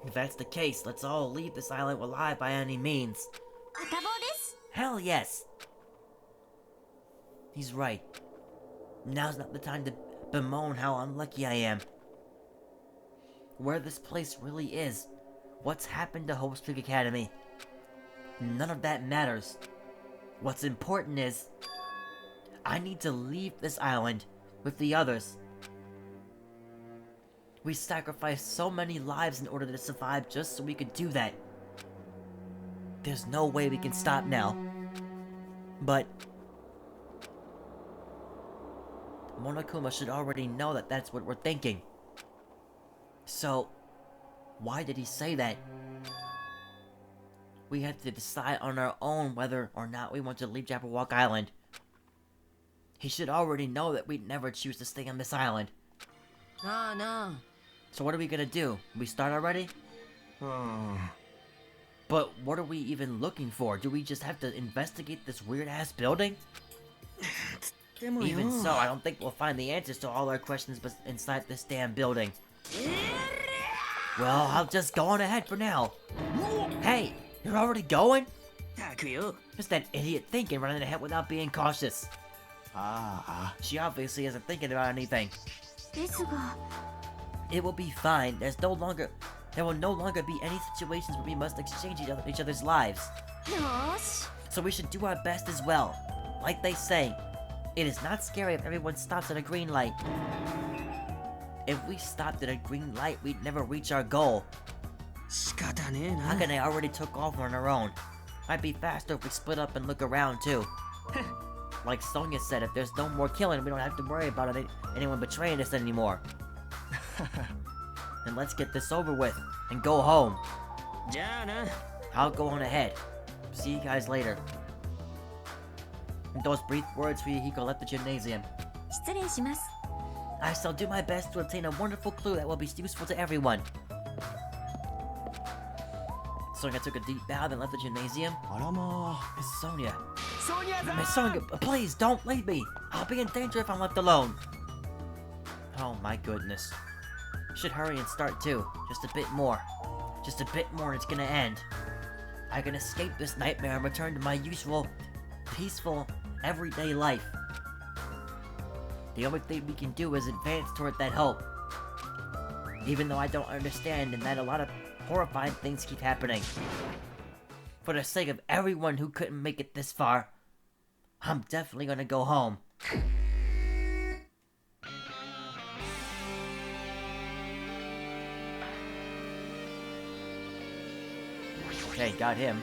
Speaker 1: If that's the case, let's all leave this island alive by any means.
Speaker 2: 多忙です。
Speaker 1: Hell yes! He's right. Now's not the time to bemoan how unlucky I am. Where this place really is, what's happened to Hope's Peak Academy, none of that matters. What's important is, I need to leave this island with the others. We sacrificed so many lives in order to survive just so we could do that. There's no way we can stop now. But Monokuma should already know that that's what we're thinking. So, why did he say that? We had to decide on our own whether or not we want to leave Jabberwock Island. He should already know that we'd never choose to stay on this island.
Speaker 7: なあなあ。
Speaker 1: So what are we gonna do? We start already? But what are we even looking for? Do we just have to investigate this weird-ass building?
Speaker 5: でもよ。
Speaker 1: Even so, I don't think we'll find the answers to all our questions inside this damn building. Well, I'll just go on ahead for now. Hey, you're already going?
Speaker 5: たくよ。
Speaker 1: Just that idiot thinking running ahead without being cautious. She obviously isn't thinking about anything.
Speaker 2: ですが、
Speaker 1: It will be fine. There will no longer be any situations where we must exchange each other's lives.
Speaker 2: よーし。
Speaker 1: So we should do our best as well. Like they say, it is not scary if everyone stops at a green light. If we stopped at a green light, we'd never reach our goal.
Speaker 5: 仕方ねえな。
Speaker 1: Akane already took off on her own. Might be faster if we split up and look around too. Like Sonya said, if there's no more killing, we don't have to worry about anyone betraying us anymore. And let's get this over with and go home.
Speaker 5: じゃあな。
Speaker 1: I'll go on ahead. See you guys later. And those brief words, Fuyuhiko left the gymnasium.
Speaker 2: 失礼します。
Speaker 1: I shall do my best to obtain a wonderful clue that will be useful to everyone. Sonya took a deep bow, then left the gymnasium. Miss Sonya. Miss Sonya, please don't leave me. I'll be in danger if I'm left alone. Oh my goodness. Should hurry and start too. Just a bit more. Just a bit more and it's gonna end. I can escape this nightmare and return to my usual, peaceful, everyday life. The only thing we can do is advance toward that hope. Even though I don't understand and that a lot of horrifying things keep happening. For the sake of everyone who couldn't make it this far, I'm definitely gonna go home. Okay, got him.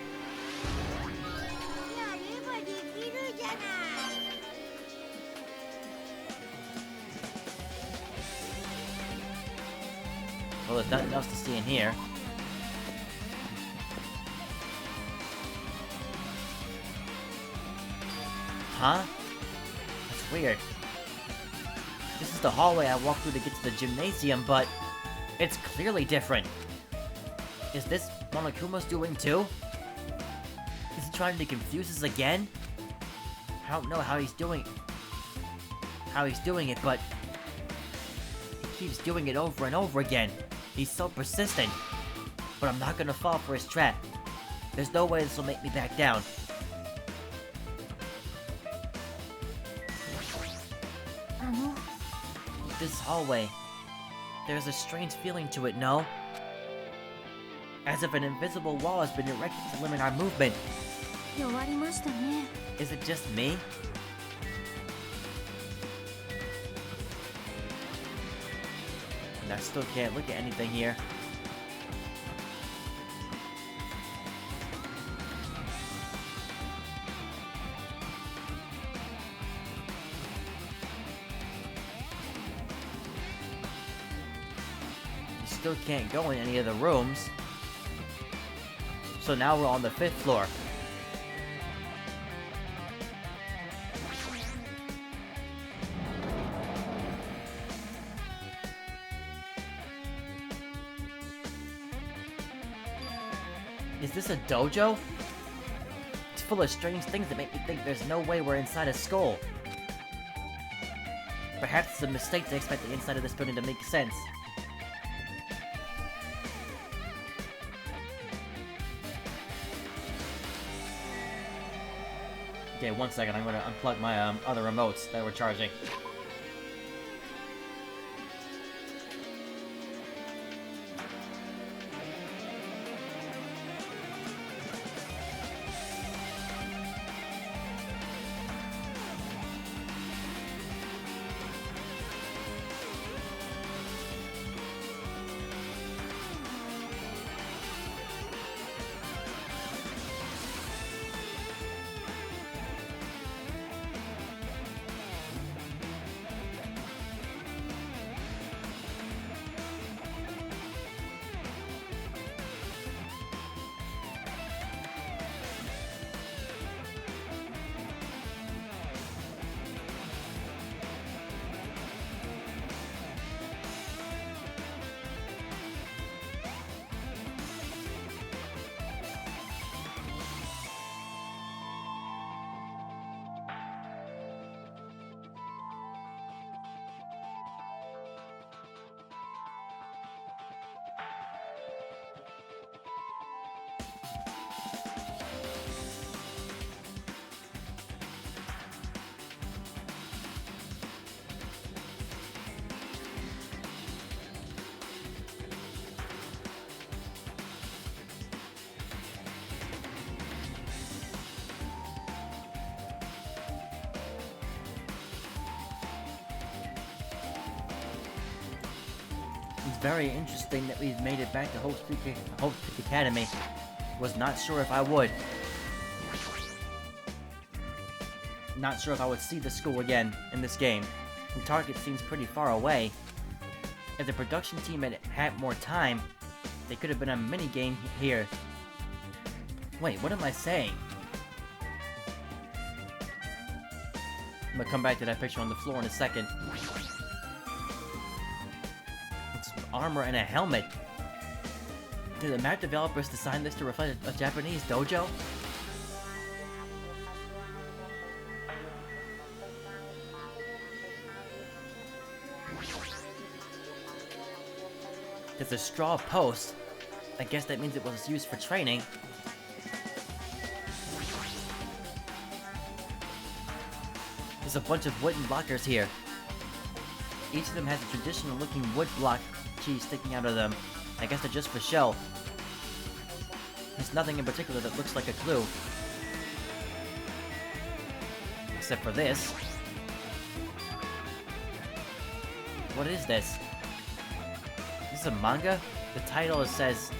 Speaker 3: やればできるじゃない。
Speaker 1: Well, there's nothing else to see in here. Huh? That's weird. This is the hallway I walked through to get to the gymnasium, but it's clearly different. Is this Monokuma's doing too? Is he trying to confuse us again? I don't know how he's doing it, but he keeps doing it over and over again. He's so persistent. But I'm not gonna fall for his trap. There's no way this will make me back down. This hallway, there's a strange feeling to it, no? As if an invisible wall has been erected to limit our movement.
Speaker 2: 弱りましたね。
Speaker 1: Is it just me? And I still can't look at anything here. still can't go in any of the rooms. So now we're on the 5th floor. Is this a dojo? It's full of strange things that make me think there's no way we're inside a skull. Perhaps it's a mistake to expect the inside of this building to make sense. Okay, 1 second, I'm gonna unplug my other remotes that were charging. It's very interesting that we've made it back to Hope's Peak Academy. Was not sure if I would. Not sure if I would see the school again in this game. The target seems pretty far away. If the production team had had more time, they could have been a mini-game here. Wait, what am I saying? I'm gonna come back to that picture on the floor in a second. It's armor and a helmet. Did the map developers design this to reflect a Japanese dojo? There's a straw post. I guess that means it was used for training. There's a bunch of wooden blockers here. Each of them has a traditional looking wood block key sticking out of them. I guess they're just for show. There's nothing in particular that looks like a clue. Except for this. What is this? Is this a manga? The title says,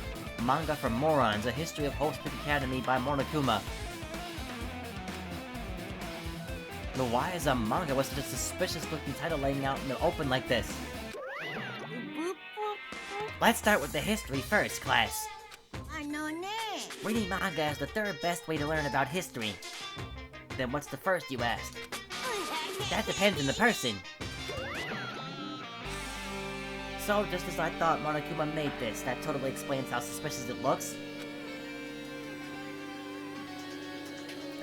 Speaker 1: Manga for Morons, A History of Hope's Peak Academy by Monokuma. But why is a manga with such a suspicious looking title laying out in the open like this? Let's start with the history first, class. Reading manga is the third best way to learn about history. Then what's the first, you ask? That depends on the person. So, just as I thought, Monokuma made this. That totally explains how suspicious it looks.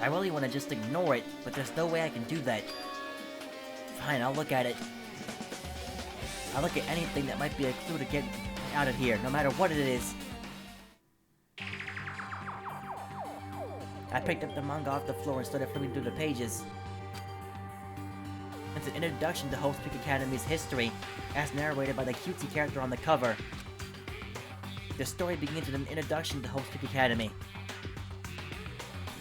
Speaker 1: I really want to just ignore it, but there's no way I can do that. Fine, I'll look at it. I'll look at anything that might be a clue to get out of here, no matter what it is. I picked up the manga off the floor and started flipping through the pages. It's an introduction to Hope's Peak Academy's history, as narrated by the cutesy character on the cover. The story begins with an introduction to Hope's Peak Academy.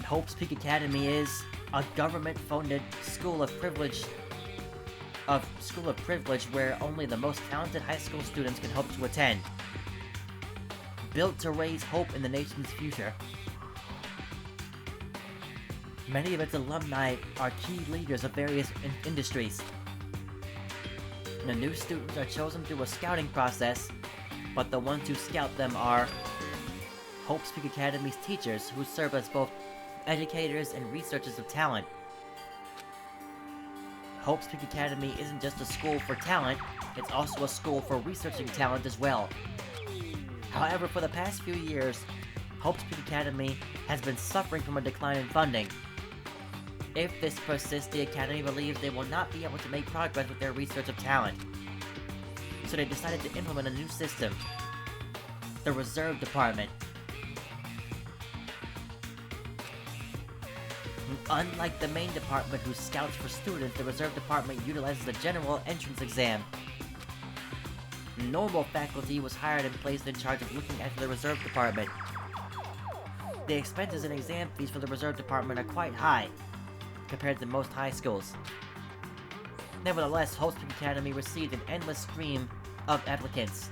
Speaker 1: Hope's Peak Academy is a government-funded school of privilege where only the most talented high school students can hope to attend. Built to raise hope in the nation's future. Many of its alumni are key leaders of various industries. The new students are chosen through a scouting process but the ones who scout them are Hope's Peak Academy's teachers, who serve as both educators and researchers of talent. Hope's Peak Academy isn't just a school for talent, it's also a school for researching talent as well. However, for the past few years, Hope's Peak Academy has been suffering from a decline in funding. If this persists, the Academy believes they will not be able to make progress with their research of talent. So they decided to implement a new system. The Reserve Department. Unlike the main department who scouts for students, the Reserve Department utilizes a general entrance exam. Normal faculty was hired and placed in charge of looking after the Reserve Department. The expenses and exam fees for the Reserve Department are quite high, compared to most high schools. Nevertheless, Hope's Peak Academy received an endless stream of applicants.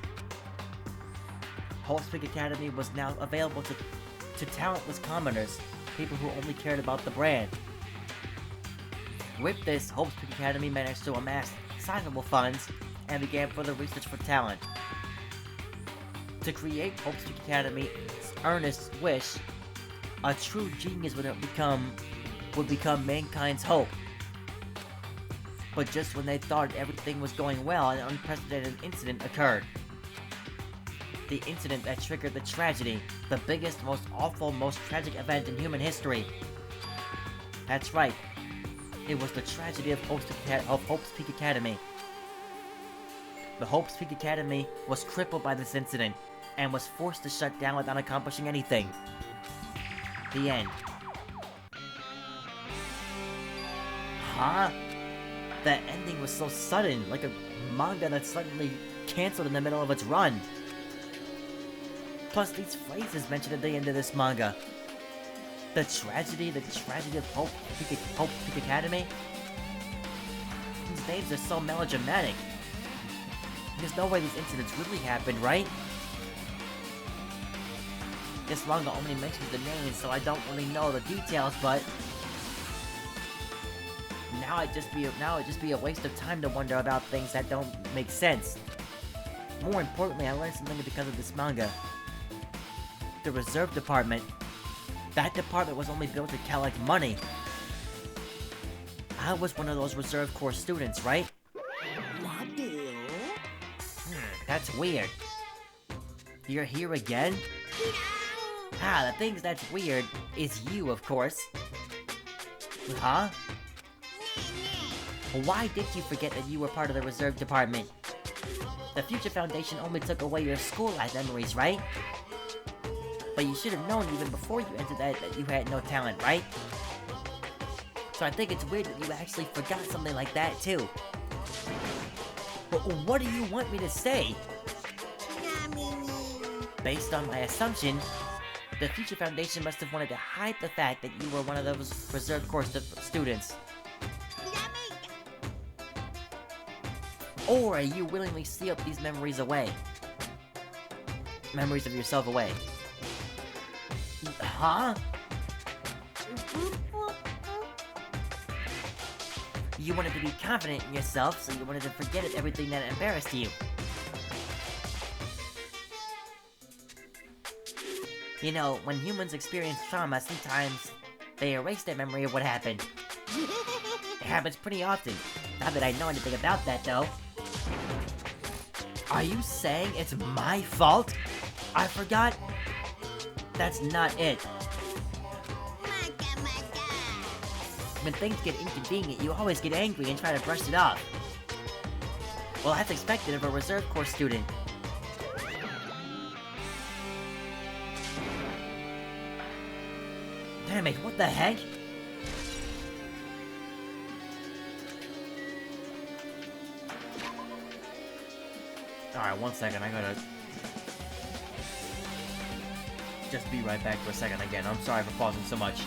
Speaker 1: Hope's Peak Academy was now available to talentless commoners, people who only cared about the brand. With this, Hope's Peak Academy managed to amass sizable funds and began further research for talent. To create Hope's Peak Academy's earnest wish, a true genius would become mankind's hope. But just when they thought everything was going well, an unprecedented incident occurred. The incident that triggered the tragedy, the biggest, most awful, most tragic event in human history. That's right. It was the tragedy of Hope's Peak Academy. The Hope's Peak Academy was crippled by this incident, and was forced to shut down without accomplishing anything. The end. Huh? That ending was so sudden, like a manga that suddenly canceled in the middle of its run. Plus, these phrases mentioned at the end of this manga. The tragedy of Hope's Peak Academy. These names are so melodramatic. There's no way these incidents really happened, right? This manga only mentions the names, so I don't really know the details, but now it'd just be a waste of time to wonder about things that don't make sense. More importantly, I learned something because of this manga. The Reserve Department. That department was only built to collect money. I was one of those Reserve Corps students, right? That's weird. You're here again? The thing that's weird is you, of course. Huh? Why did you forget that you were part of the Reserve Department? The Future Foundation only took away your school life memories, right? But you should have known even before you entered that you had no talent, right? So I think it's weird that you actually forgot something like that, too. But what do you want me to say? Based on my assumption, the Future Foundation must have wanted to hide the fact that you were one of those Reserve Corps students. Or you willingly sealed these memories away. Memories of yourself away. Huh? You wanted to be confident in yourself, so you wanted to forget everything that embarrassed you. You know, when humans experience trauma, sometimes they erase their memory of what happened. It happens pretty often. Not that I know anything about that, though. Are you saying it's my fault? I forgot? That's not it. When things get inconvenient, you always get angry and try to brush it off. Well, that's expected of a Reserve Corps student. Damn it, what the heck? Alright, 1 second, I gotta just be right back for a second again. I'm sorry for pausing so much.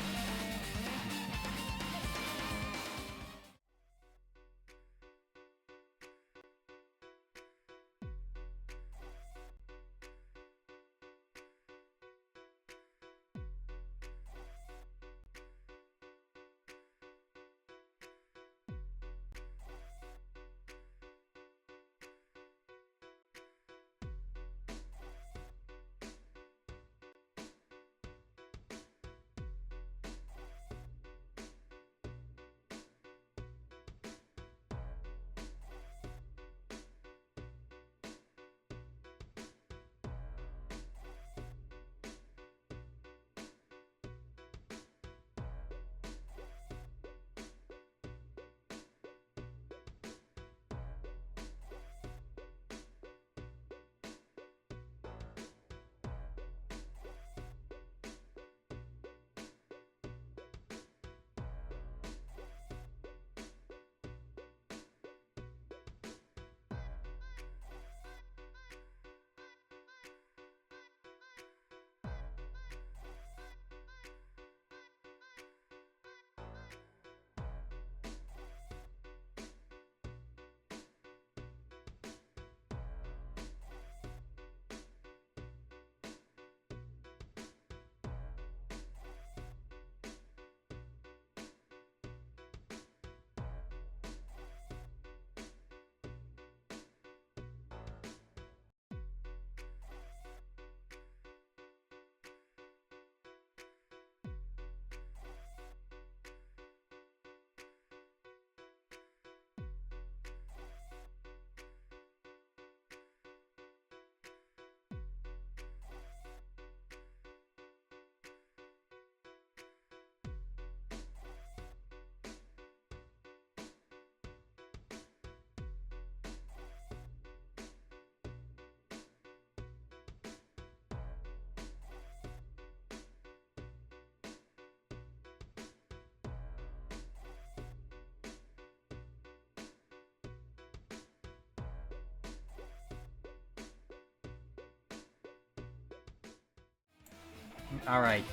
Speaker 1: Alright.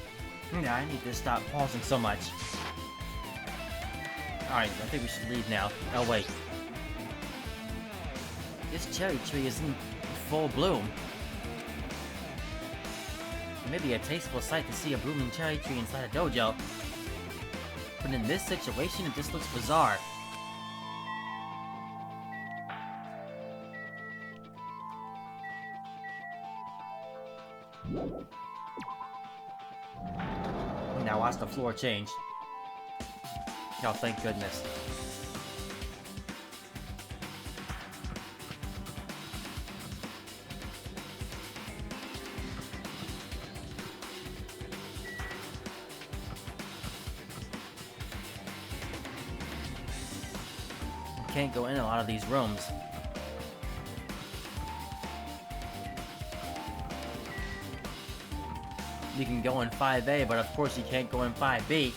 Speaker 1: I need to stop pausing so much. Alright, I think we should leave now. Oh, wait. This cherry tree is in full bloom. It may be a tasteful sight to see a blooming cherry tree inside a dojo. But in this situation, it just looks bizarre. Now watch the floor change. Oh, thank goodness. Can't go in a lot of these rooms. You can go in 5A, but of course you can't go in 5B.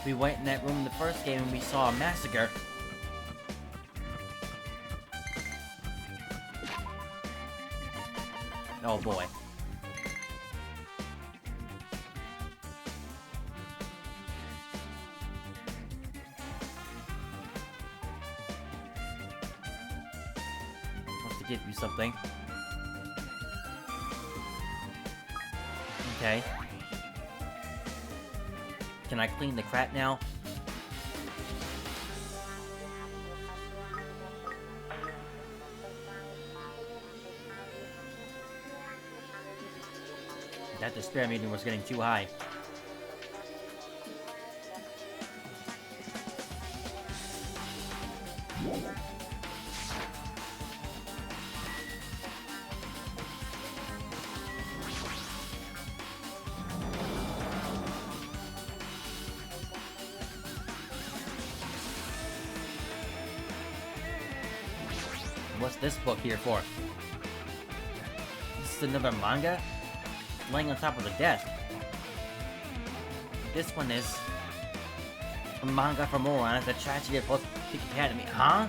Speaker 1: We went in that room in the first game and we saw a massacre. Oh boy. Wants to give you something. Okay. Can I clean the crap now? That despair meter was getting too high. What's this book here for? This is another manga? Laying on top of the desk. This one is a manga for morons, the tragedy of Post Peak Academy. Huh?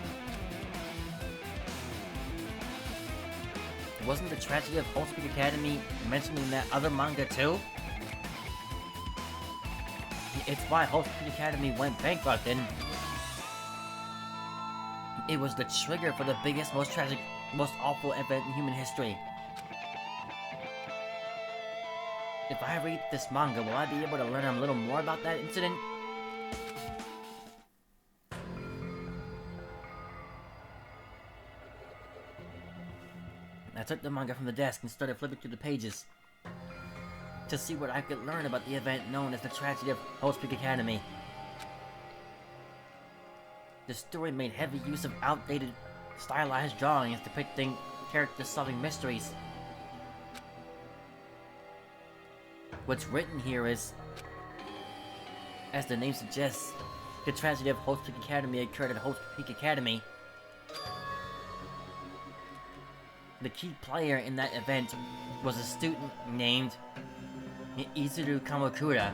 Speaker 1: Wasn't the tragedy of Post Peak Academy mentioned in that other manga too? It's why Post Peak Academy went bankrupt, and it was the trigger for the biggest, most tragic, most awful event in human history. If I read this manga, will I be able to learn a little more about that incident? I took the manga from the desk and started flipping through the pages to see what I could learn about the event known as the tragedy of Post Peak Academy. The story made heavy use of outdated, stylized drawings depicting characters solving mysteries. What's written here is, as the name suggests, the tragedy of Host Peak Academy occurred at Host Peak Academy. The key player in that event was a student named Izuru Kamakura.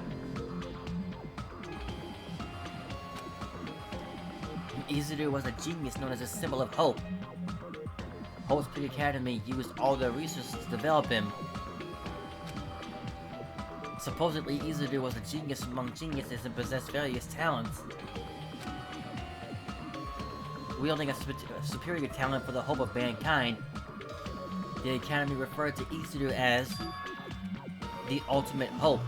Speaker 1: Izuru was a genius known as a symbol of hope. Host Peak Academy used all their resources to develop him. Supposedly, Izuru was a genius among geniuses and possessed various talents. Wielding a superior talent for the hope of mankind, the Academy referred to Izuru as the ultimate hope.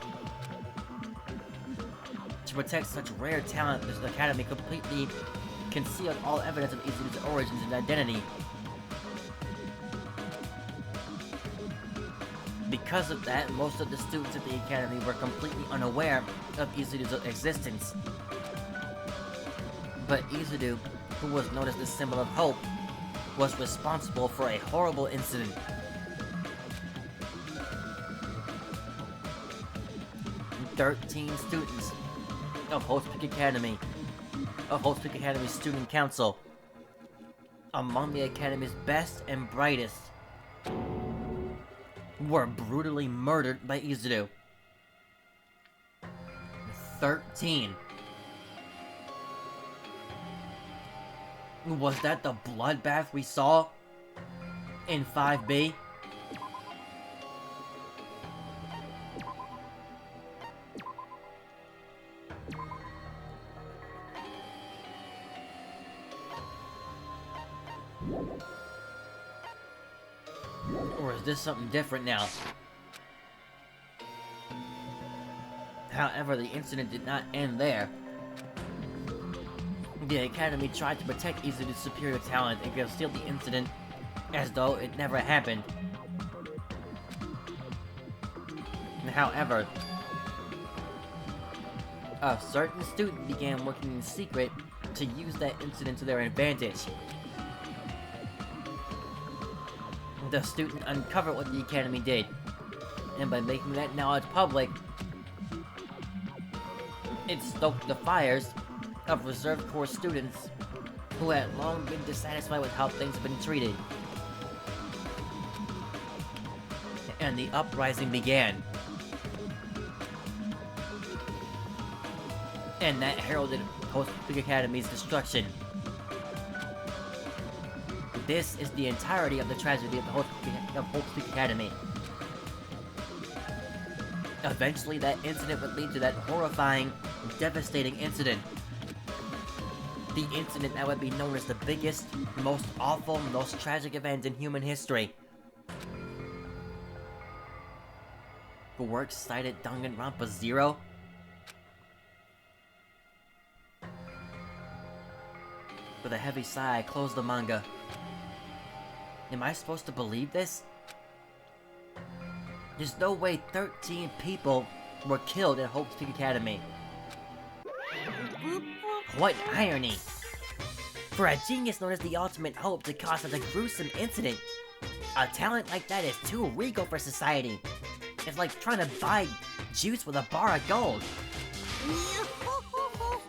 Speaker 1: To protect such rare talent, the Academy completely concealed all evidence of Izuru's origins and identity. Because of that, most of the students at the Academy were completely unaware of Izuru's existence. But Izuru, who was known as the symbol of hope, was responsible for a horrible incident. "13 students of Host Peak Academy, of Host Peak Academy's student council, among the Academy's best and brightest, were brutally murdered by Izuru. 13. Was that the bloodbath we saw in 5B? Or is this something different now? However, the incident did not end there. The Academy tried to protect Izuru's superior talent and conceal the incident as though it never happened. However, a certain student began working in secret to use that incident to their advantage. The student uncovered what the Academy did, and by making that knowledge public, it stoked the fires of Reserve Corps students who had long been dissatisfied with how things have been treated. And the uprising began. And that heralded Host Peak Academy's destruction. This is the entirety of the tragedy of the Host Peak Academy. Eventually, that incident would lead to that horrifying, devastating incident. The incident that would be known as the biggest, most awful, most tragic event in human history. The works cited Danganronpa 0. With a heavy sigh, I closed the manga. Am I supposed to believe this? There's no way 13 people were killed at Hope's Peak Academy. What irony! For a genius known as the Ultimate Hope to cause such a gruesome incident, a talent like that is too regal for society. It's like trying to buy juice with a bar of gold.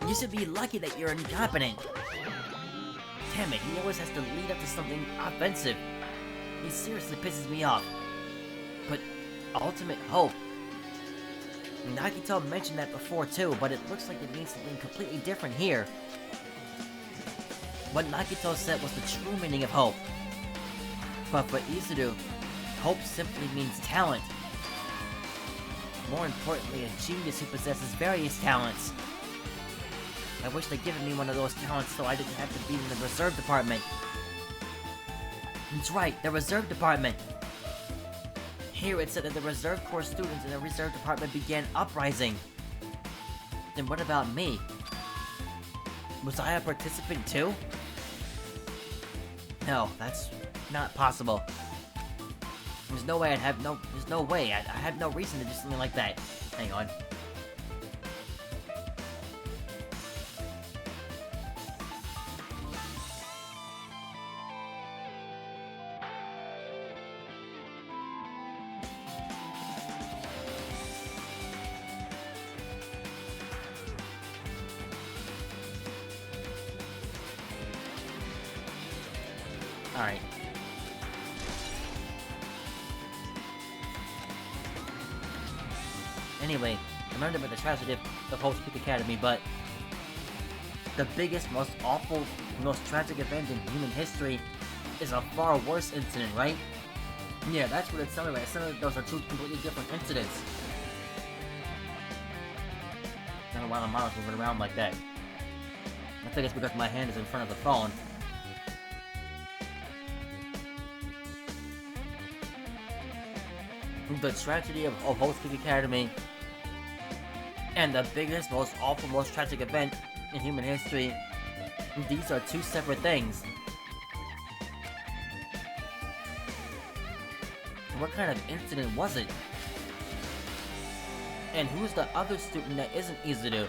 Speaker 1: You should be lucky that you're incompetent. Damn it, he always has to lead up to something offensive. He seriously pisses me off. But Ultimate Hope. Nagito mentioned that before too, but it looks like it means something completely different here. What Nagito said was the true meaning of hope. But for Izuru, hope simply means talent. More importantly, a genius who possesses various talents. I wish they'd given me one of those talents so I didn't have to be in the reserve department. That's right, the reserve department. Here it said that the Reserve Corps students in the reserve department began uprising. Then what about me? Was I a participant too? No, that's not possible. There's no way I have no reason to do something like that. Hang on. Alright. Anyway, I learned about the tragedy of Hope's Peak Academy, but the biggest, most awful, most tragic event in human history is a far worse incident, right? Yeah, that's what it's telling me. It's telling me those are two completely different incidents. I don't know why my mouse moving around like that. I think it's because my hand is in front of the phone. The tragedy of Hope's Peak Academy and the biggest, most awful, most tragic event in human history, these are two separate things. What kind of incident was it? And who's the other student that isn't Izuru?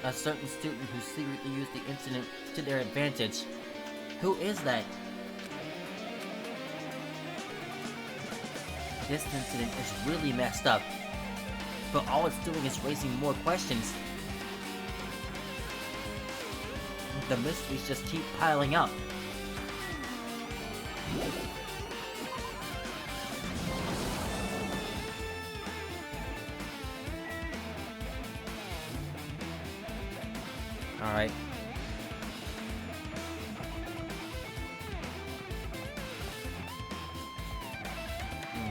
Speaker 1: A certain student who secretly used the incident to their advantage. Who is that? This incident is really messed up, but all it's doing is raising more questions. The mysteries just keep piling up. Alright.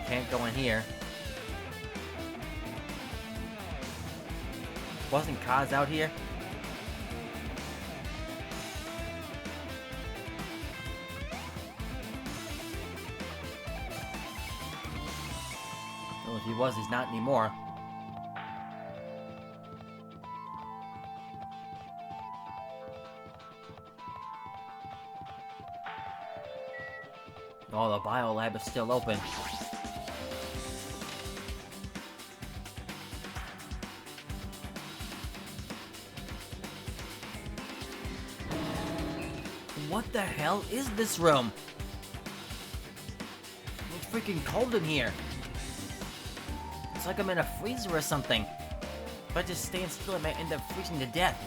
Speaker 1: Can't go in here. Wasn't Kaz out here? he was, he's not anymore. Oh, the biolab is still open. What the hell is this room? It's freaking cold in here. It's like I'm in a freezer or something. If I just stand still, I might end up freezing to death.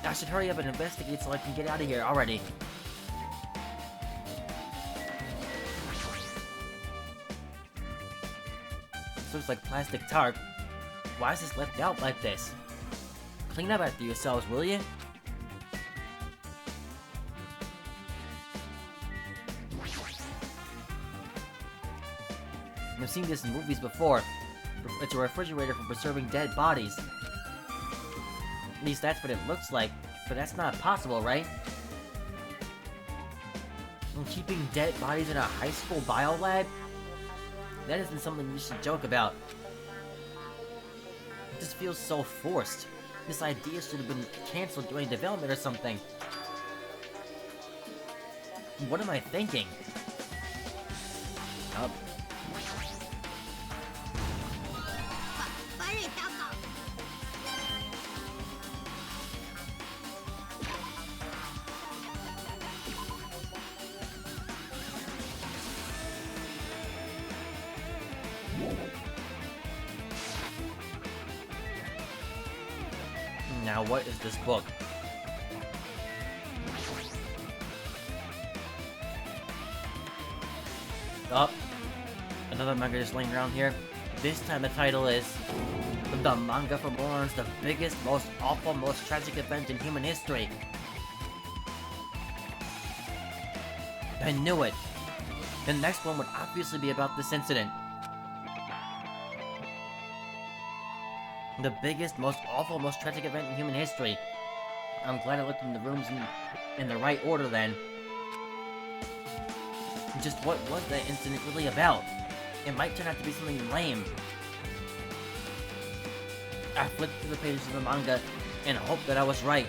Speaker 1: I should hurry up and investigate so I can get out of here already. This looks like plastic tarp. Why is this left out like this? Clean up after yourselves, will you? I've seen this in movies before. It's a refrigerator for preserving dead bodies. At least that's what it looks like, but that's not possible, right? And keeping dead bodies in a high school biolab? That isn't something you should joke about. It just feels so forced. This idea should have been cancelled during development or something. What am I thinking? Oh. Now, what is this book? Oh, another manga just laying around here. This time the title is The Manga for Morons, the biggest, most awful, most tragic event in human history. I knew it. The next one would obviously be about this incident. The biggest, most awful, most tragic event in human history. I'm glad I looked in the rooms in the right order then. Just what was that incident really about? It might turn out to be something lame. I flipped through the pages of the manga and hoped that I was right.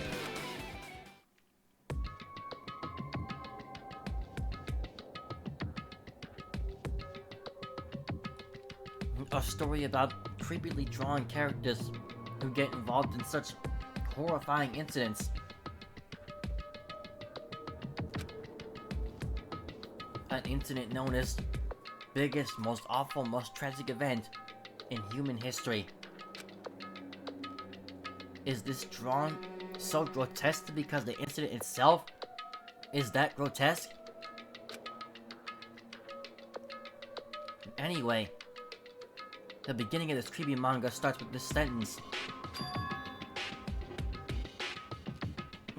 Speaker 1: A story about creepily drawn characters who get involved in such horrifying incidents. An incident known as biggest, most awful, most tragic event in human history. Is this drawn so grotesque because the incident itself is that grotesque? Anyway, the beginning of this creepy manga starts with this sentence.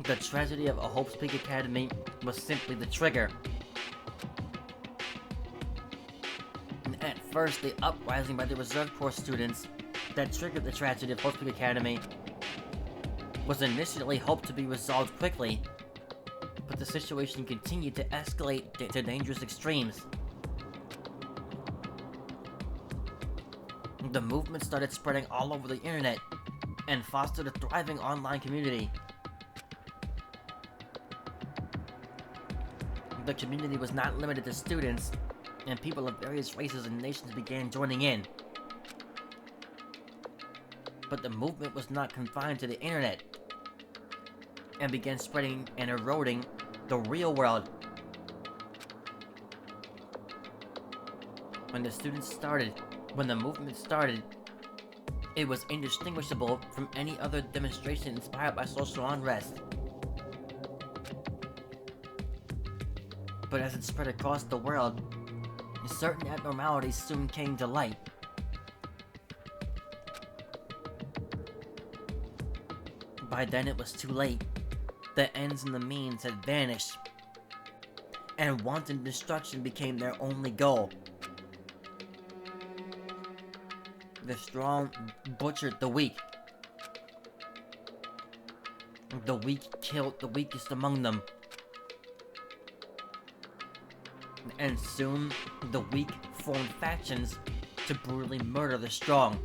Speaker 1: The tragedy of a Hope's Peak Academy was simply the trigger. At first, the uprising by the Reserve Corps students that triggered the tragedy of Hope's Peak Academy was initially hoped to be resolved quickly, but the situation continued to escalate to dangerous extremes. The movement started spreading all over the internet and fostered a thriving online community. The community was not limited to students, and people of various races and nations began joining in. But the movement was not confined to the internet, and began spreading and eroding the real world. When the movement started, it was indistinguishable from any other demonstration inspired by social unrest. But as it spread across the world, certain abnormalities soon came to light. By then it was too late. The ends and the means had vanished, and wanton destruction became their only goal. The strong butchered the weak. The weak killed the weakest among them. and soon the weak formed factions to brutally murder the strong.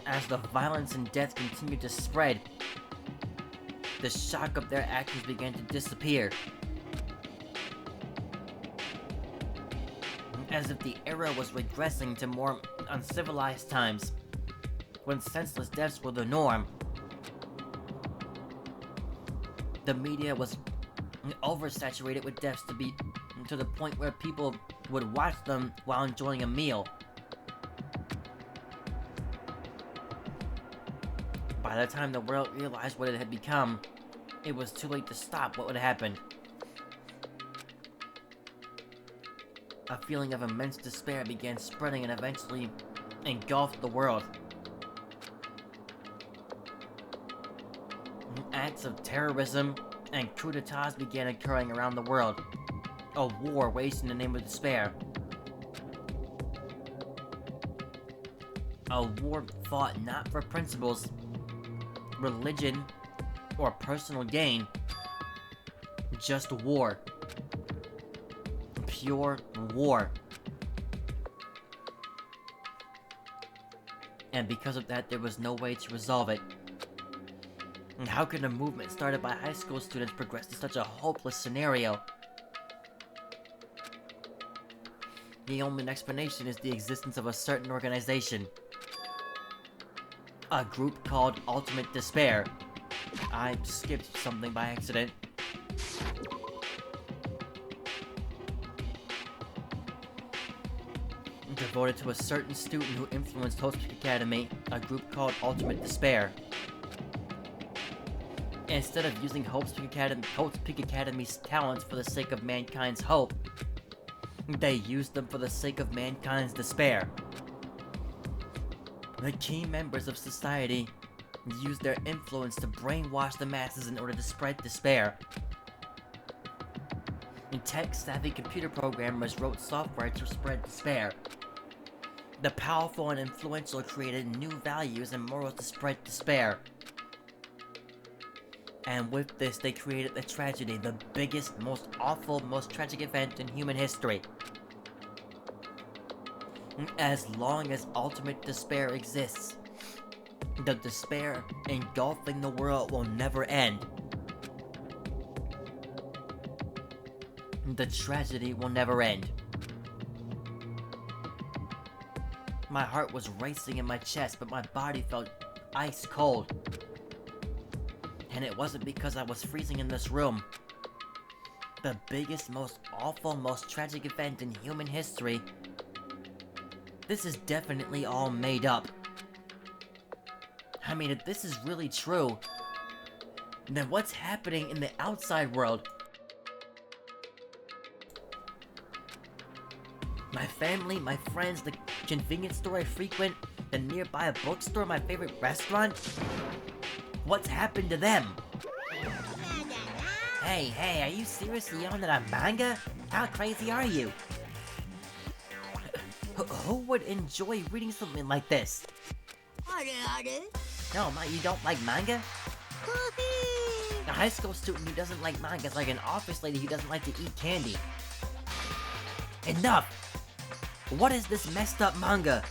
Speaker 1: As the violence and death continued to spread, the shock of their actions began to disappear. As if the era was regressing to more uncivilized times, when senseless deaths were the norm. The media was oversaturated with deaths to the point where people would watch them while enjoying a meal. By the time the world realized what it had become, it was too late to stop what would happen. A feeling of immense despair began spreading and eventually engulfed the world. Acts of terrorism and coups d'etats began occurring around the world. A war waged in the name of despair. A war fought not for principles, religion, or personal gain. Just war. Pure war. And because of that, there was no way to resolve it. And how could a movement started by high school students progress to such a hopeless scenario? The only explanation is the existence of a certain organization. A group called Ultimate Despair. I skipped something by accident. Devoted to a certain student who influenced Hope's Peak Academy, a group called Ultimate Despair. Instead of using Hope's Peak Academy's talents for the sake of mankind's hope, they used them for the sake of mankind's despair. The key members of society used their influence to brainwash the masses in order to spread despair. Tech-savvy computer programmers wrote software to spread despair. The powerful and influential created new values and morals to spread despair. And with this, they created the tragedy, the biggest, most awful, most tragic event in human history. As long as ultimate despair exists, the despair engulfing the world will never end. The tragedy will never end. My heart was racing in my chest, but my body felt ice cold. And it wasn't because I was freezing in this room. The biggest, most awful, most tragic event in human history. This is definitely all made up. I mean, if this is really true, then what's happening in the outside world? My family, my friends, the convenience store I frequent, the nearby bookstore, my favorite restaurant? What's happened to them? Hey, are you seriously yelling at a manga? How crazy are you? Who would enjoy reading something like this? No, you don't like manga? A high school student who doesn't like manga is like an office lady who doesn't like to eat candy. Enough! What is this messed up manga?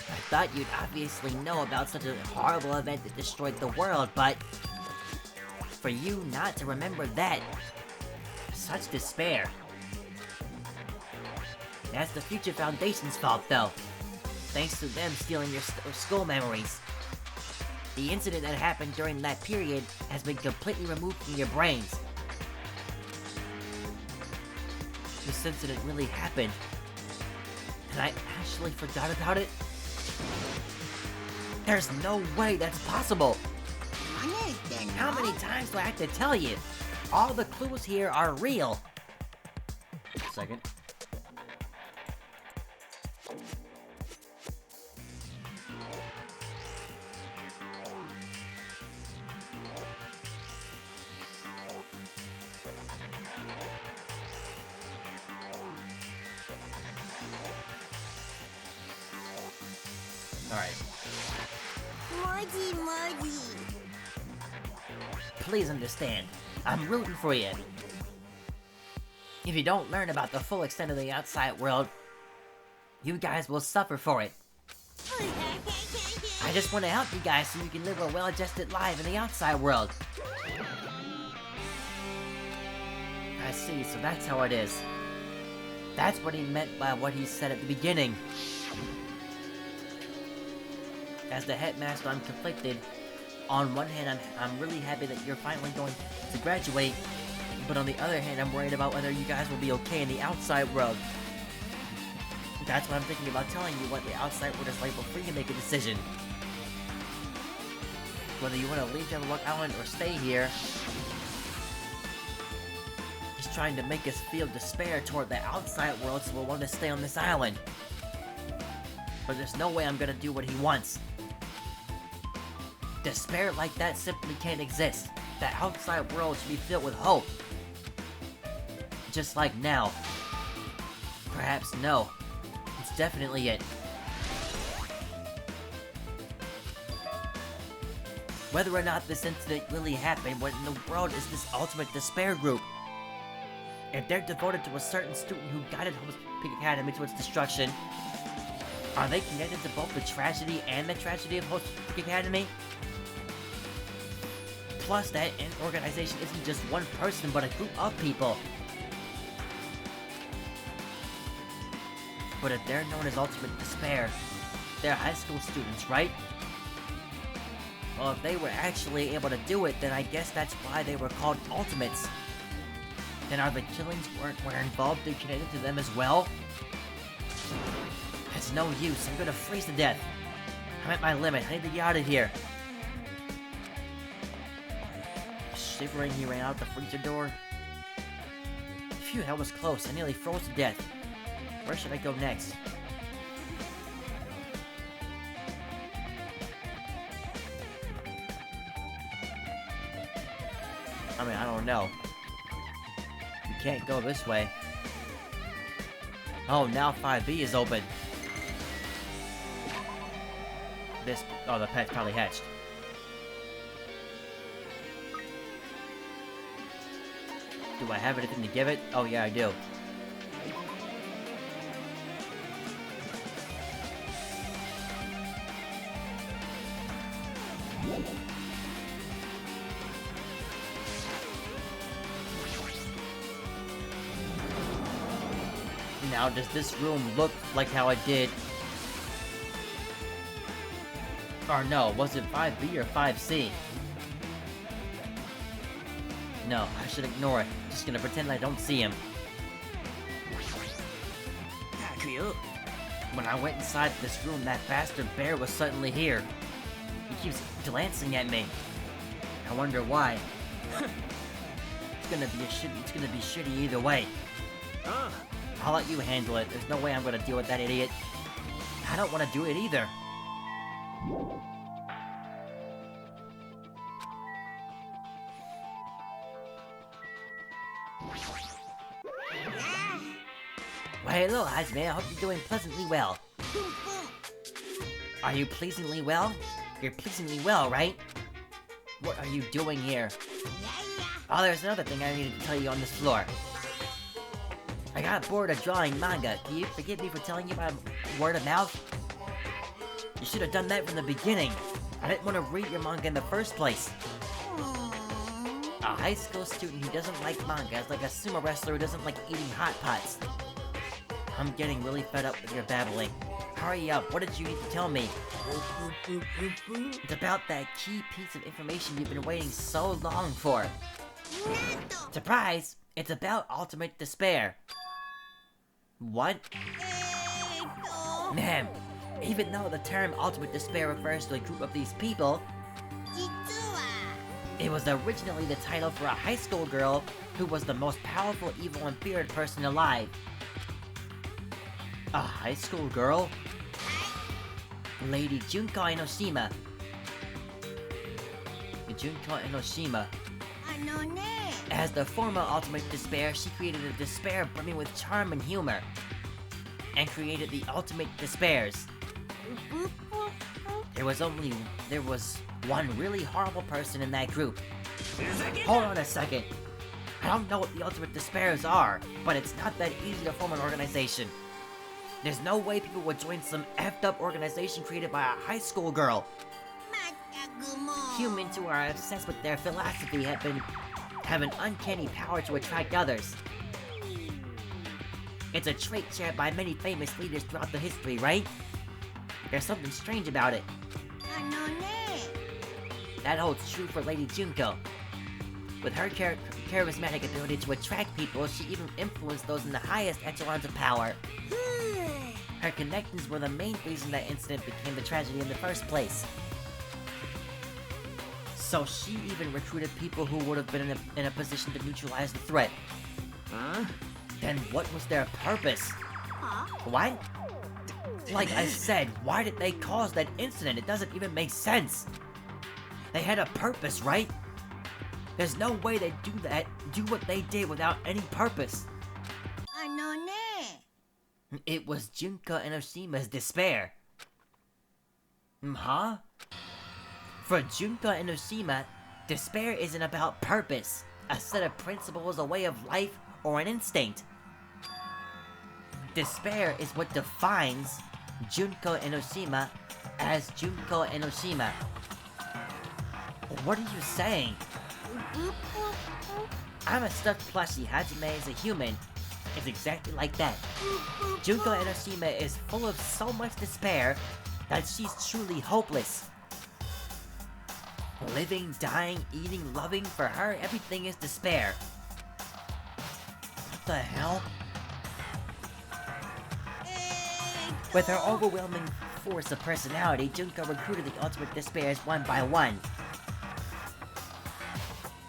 Speaker 1: I thought you'd obviously know about such a horrible event that destroyed the world, but for you not to remember that, such despair. That's the Future Foundation's fault, though. Thanks to them stealing your school memories. The incident that happened during that period has been completely removed from your brains. This incident really happened, and I actually forgot about it? There's no way that's possible! How many times do I have to tell you? All the clues here are real! Second. Alright. please understand. I'm rooting for you. If you don't learn about the full extent of the outside world, you guys will suffer for it. I just want to help you guys so you can live a well-adjusted life in the outside world. I see, so that's how it is. That's what he meant by what he said at the beginning. As the headmaster, I'm conflicted. On one hand, I'm really happy that you're finally going to graduate, but on the other hand, I'm worried about whether you guys will be okay in the outside world. That's why I'm thinking about telling you what the outside world is like before you make a decision. Whether you want to leave Danganronpa Island or stay here. He's trying to make us feel despair toward the outside world, so we'll want to stay on this island. But there's no way I'm gonna do what he wants. Despair like that simply can't exist. The outside world should be filled with hope. Just like now. Perhaps no. It's definitely it. Whether or not this incident really happened, what in the world is this ultimate despair group? If they're devoted to a certain student who guided Hope's Peak Academy to its destruction, are they connected to both the tragedy and the tragedy of Hope's Peak Academy? Plus, that organization isn't just one person, but a group of people. But if they're known as Ultimate Despair, they're high school students, right? Well, if they were actually able to do it, then I guess that's why they were called Ultimates. Then are the killings were involved and connected to them as well? It's no use, I'm gonna freeze to death. I'm at my limit, I need to get out of here. Shivering, he ran out the freezer door. Phew, that was close, I nearly froze to death. Where should I go next? I mean, I don't know. You can't go this way. Oh, now 5B is open. Oh, the pet's probably hatched. Do I have anything to give it? Oh yeah, I do. Now, does this room look like how it did? Or no, was it 5B or 5C? No, I should ignore it. Just gonna pretend I don't see him. When I went inside this room, that bastard bear was suddenly here. He keeps glancing at me. I wonder why. It's gonna be shitty either way. I'll let you handle it. There's no way I'm gonna deal with that idiot. I don't want to do it either. Well, hello, Hazme. I hope you're doing pleasantly well. Are you pleasantly well? You're pleasantly well, right? What are you doing here? Oh, there's another thing I needed to tell you on this floor. I got bored of drawing manga. Can you forgive me for telling you by word of mouth? You should have done that from the beginning. I didn't want to read your manga in the first place. A high school student who doesn't like manga is like a sumo wrestler who doesn't like eating hot pots. I'm getting really fed up with your babbling. Hurry up, what did you need to tell me? It's about that key piece of information you've been waiting so long for. Surprise! It's about Ultimate Despair. What? Ma'am, even though the term Ultimate Despair refers to a group of these people, it was originally the title for a high school girl who was the most powerful, evil, and feared person alive. A high school girl? Lady Junko Enoshima. Junko Enoshima. As the former Ultimate Despair, she created a despair brimming with charm and humor, and created the Ultimate Despairs. There was one really horrible person in that group. Hold on a second. I don't know what the Ultimate Despairs are, but it's not that easy to form an organization. There's no way people would join some effed up organization created by a high school girl.
Speaker 3: まったくもう
Speaker 1: Humans who are obsessed with their philosophy have an uncanny power to attract others. It's a trait shared by many famous leaders throughout the history, right? There's something strange about it.
Speaker 3: あのね
Speaker 1: That holds true for Lady Junko. With her charismatic ability to attract people, she even influenced those in the highest echelons of power. Her connections were the main reason that incident became the tragedy in the first place. So she even recruited people who would have been in a position to neutralize the threat.
Speaker 4: Huh?
Speaker 1: Then what was their purpose? What? Like I said, why did they cause that incident? It doesn't even make sense. They had a purpose, right? There's no way they'd do what they did without any purpose.
Speaker 3: あのね
Speaker 1: It was Junko Enoshima's despair. Huh? For Junko Enoshima, despair isn't about purpose, a set of principles, a way of life, or an instinct. Despair is what defines Junko Enoshima as Junko Enoshima. What are you saying? I'm a stuffed plushie. Hajime is a human. It's exactly like that. Junko Enoshima is full of so much despair that she's truly hopeless. Living, dying, eating, loving, for her, everything is despair. What the hell? With her overwhelming force of personality, Junko recruited the Ultimate Despairs one by one.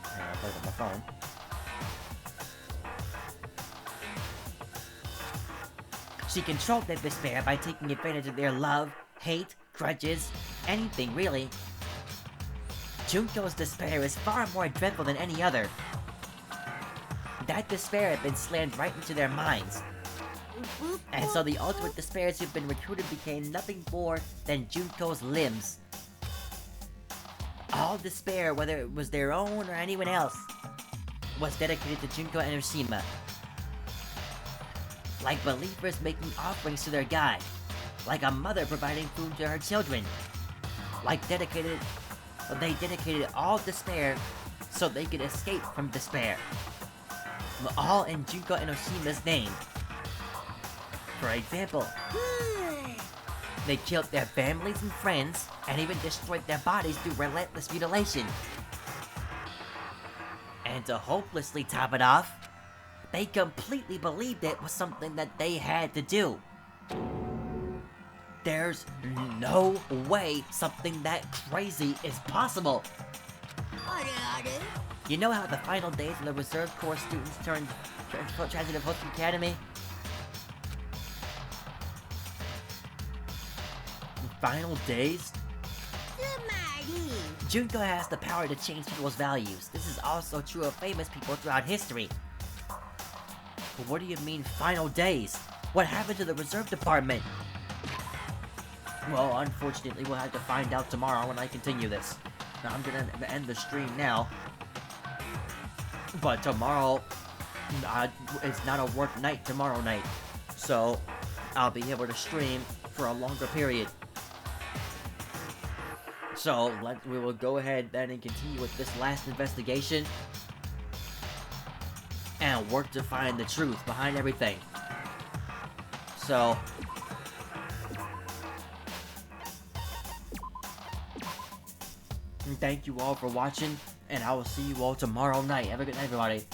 Speaker 1: I'll play with my phone. She controlled their despair by taking advantage of their love, hate, grudges, anything really. Junko's despair is far more dreadful than any other. That despair had been slammed right into their minds. And so the Ultimate Despairs who've been recruited became nothing more than Junko's limbs. All despair, whether it was their own or anyone else, was dedicated to Junko Enoshima. Like believers making offerings to their god. Like a mother providing food to her children. Like they dedicated all despair so they could escape from despair. All in Junko Enoshima's name. For example, they killed their families and friends, and even destroyed their bodies through relentless mutilation. And to hopelessly top it off, they completely believed it was something that they had to do. There's no way something that crazy is possible.
Speaker 3: あれあれ
Speaker 1: You know how the final days of the reserve corps students turned tragedy of Host Academy? Final days?
Speaker 3: つまり
Speaker 1: Junko has the power to change people's values. This is also true of famous people throughout history. But what do you mean, final days? What happened to the reserve department? Well, unfortunately, we'll have to find out tomorrow when I continue this. Now, I'm gonna end the stream now. But tomorrow, it's not a work night tomorrow night. So, I'll be able to stream for a longer period. So, we will go ahead then and continue with this last investigation. And work to find the truth behind everything. So... thank you all for watching, and I will see you all tomorrow night. Have a good night, everybody.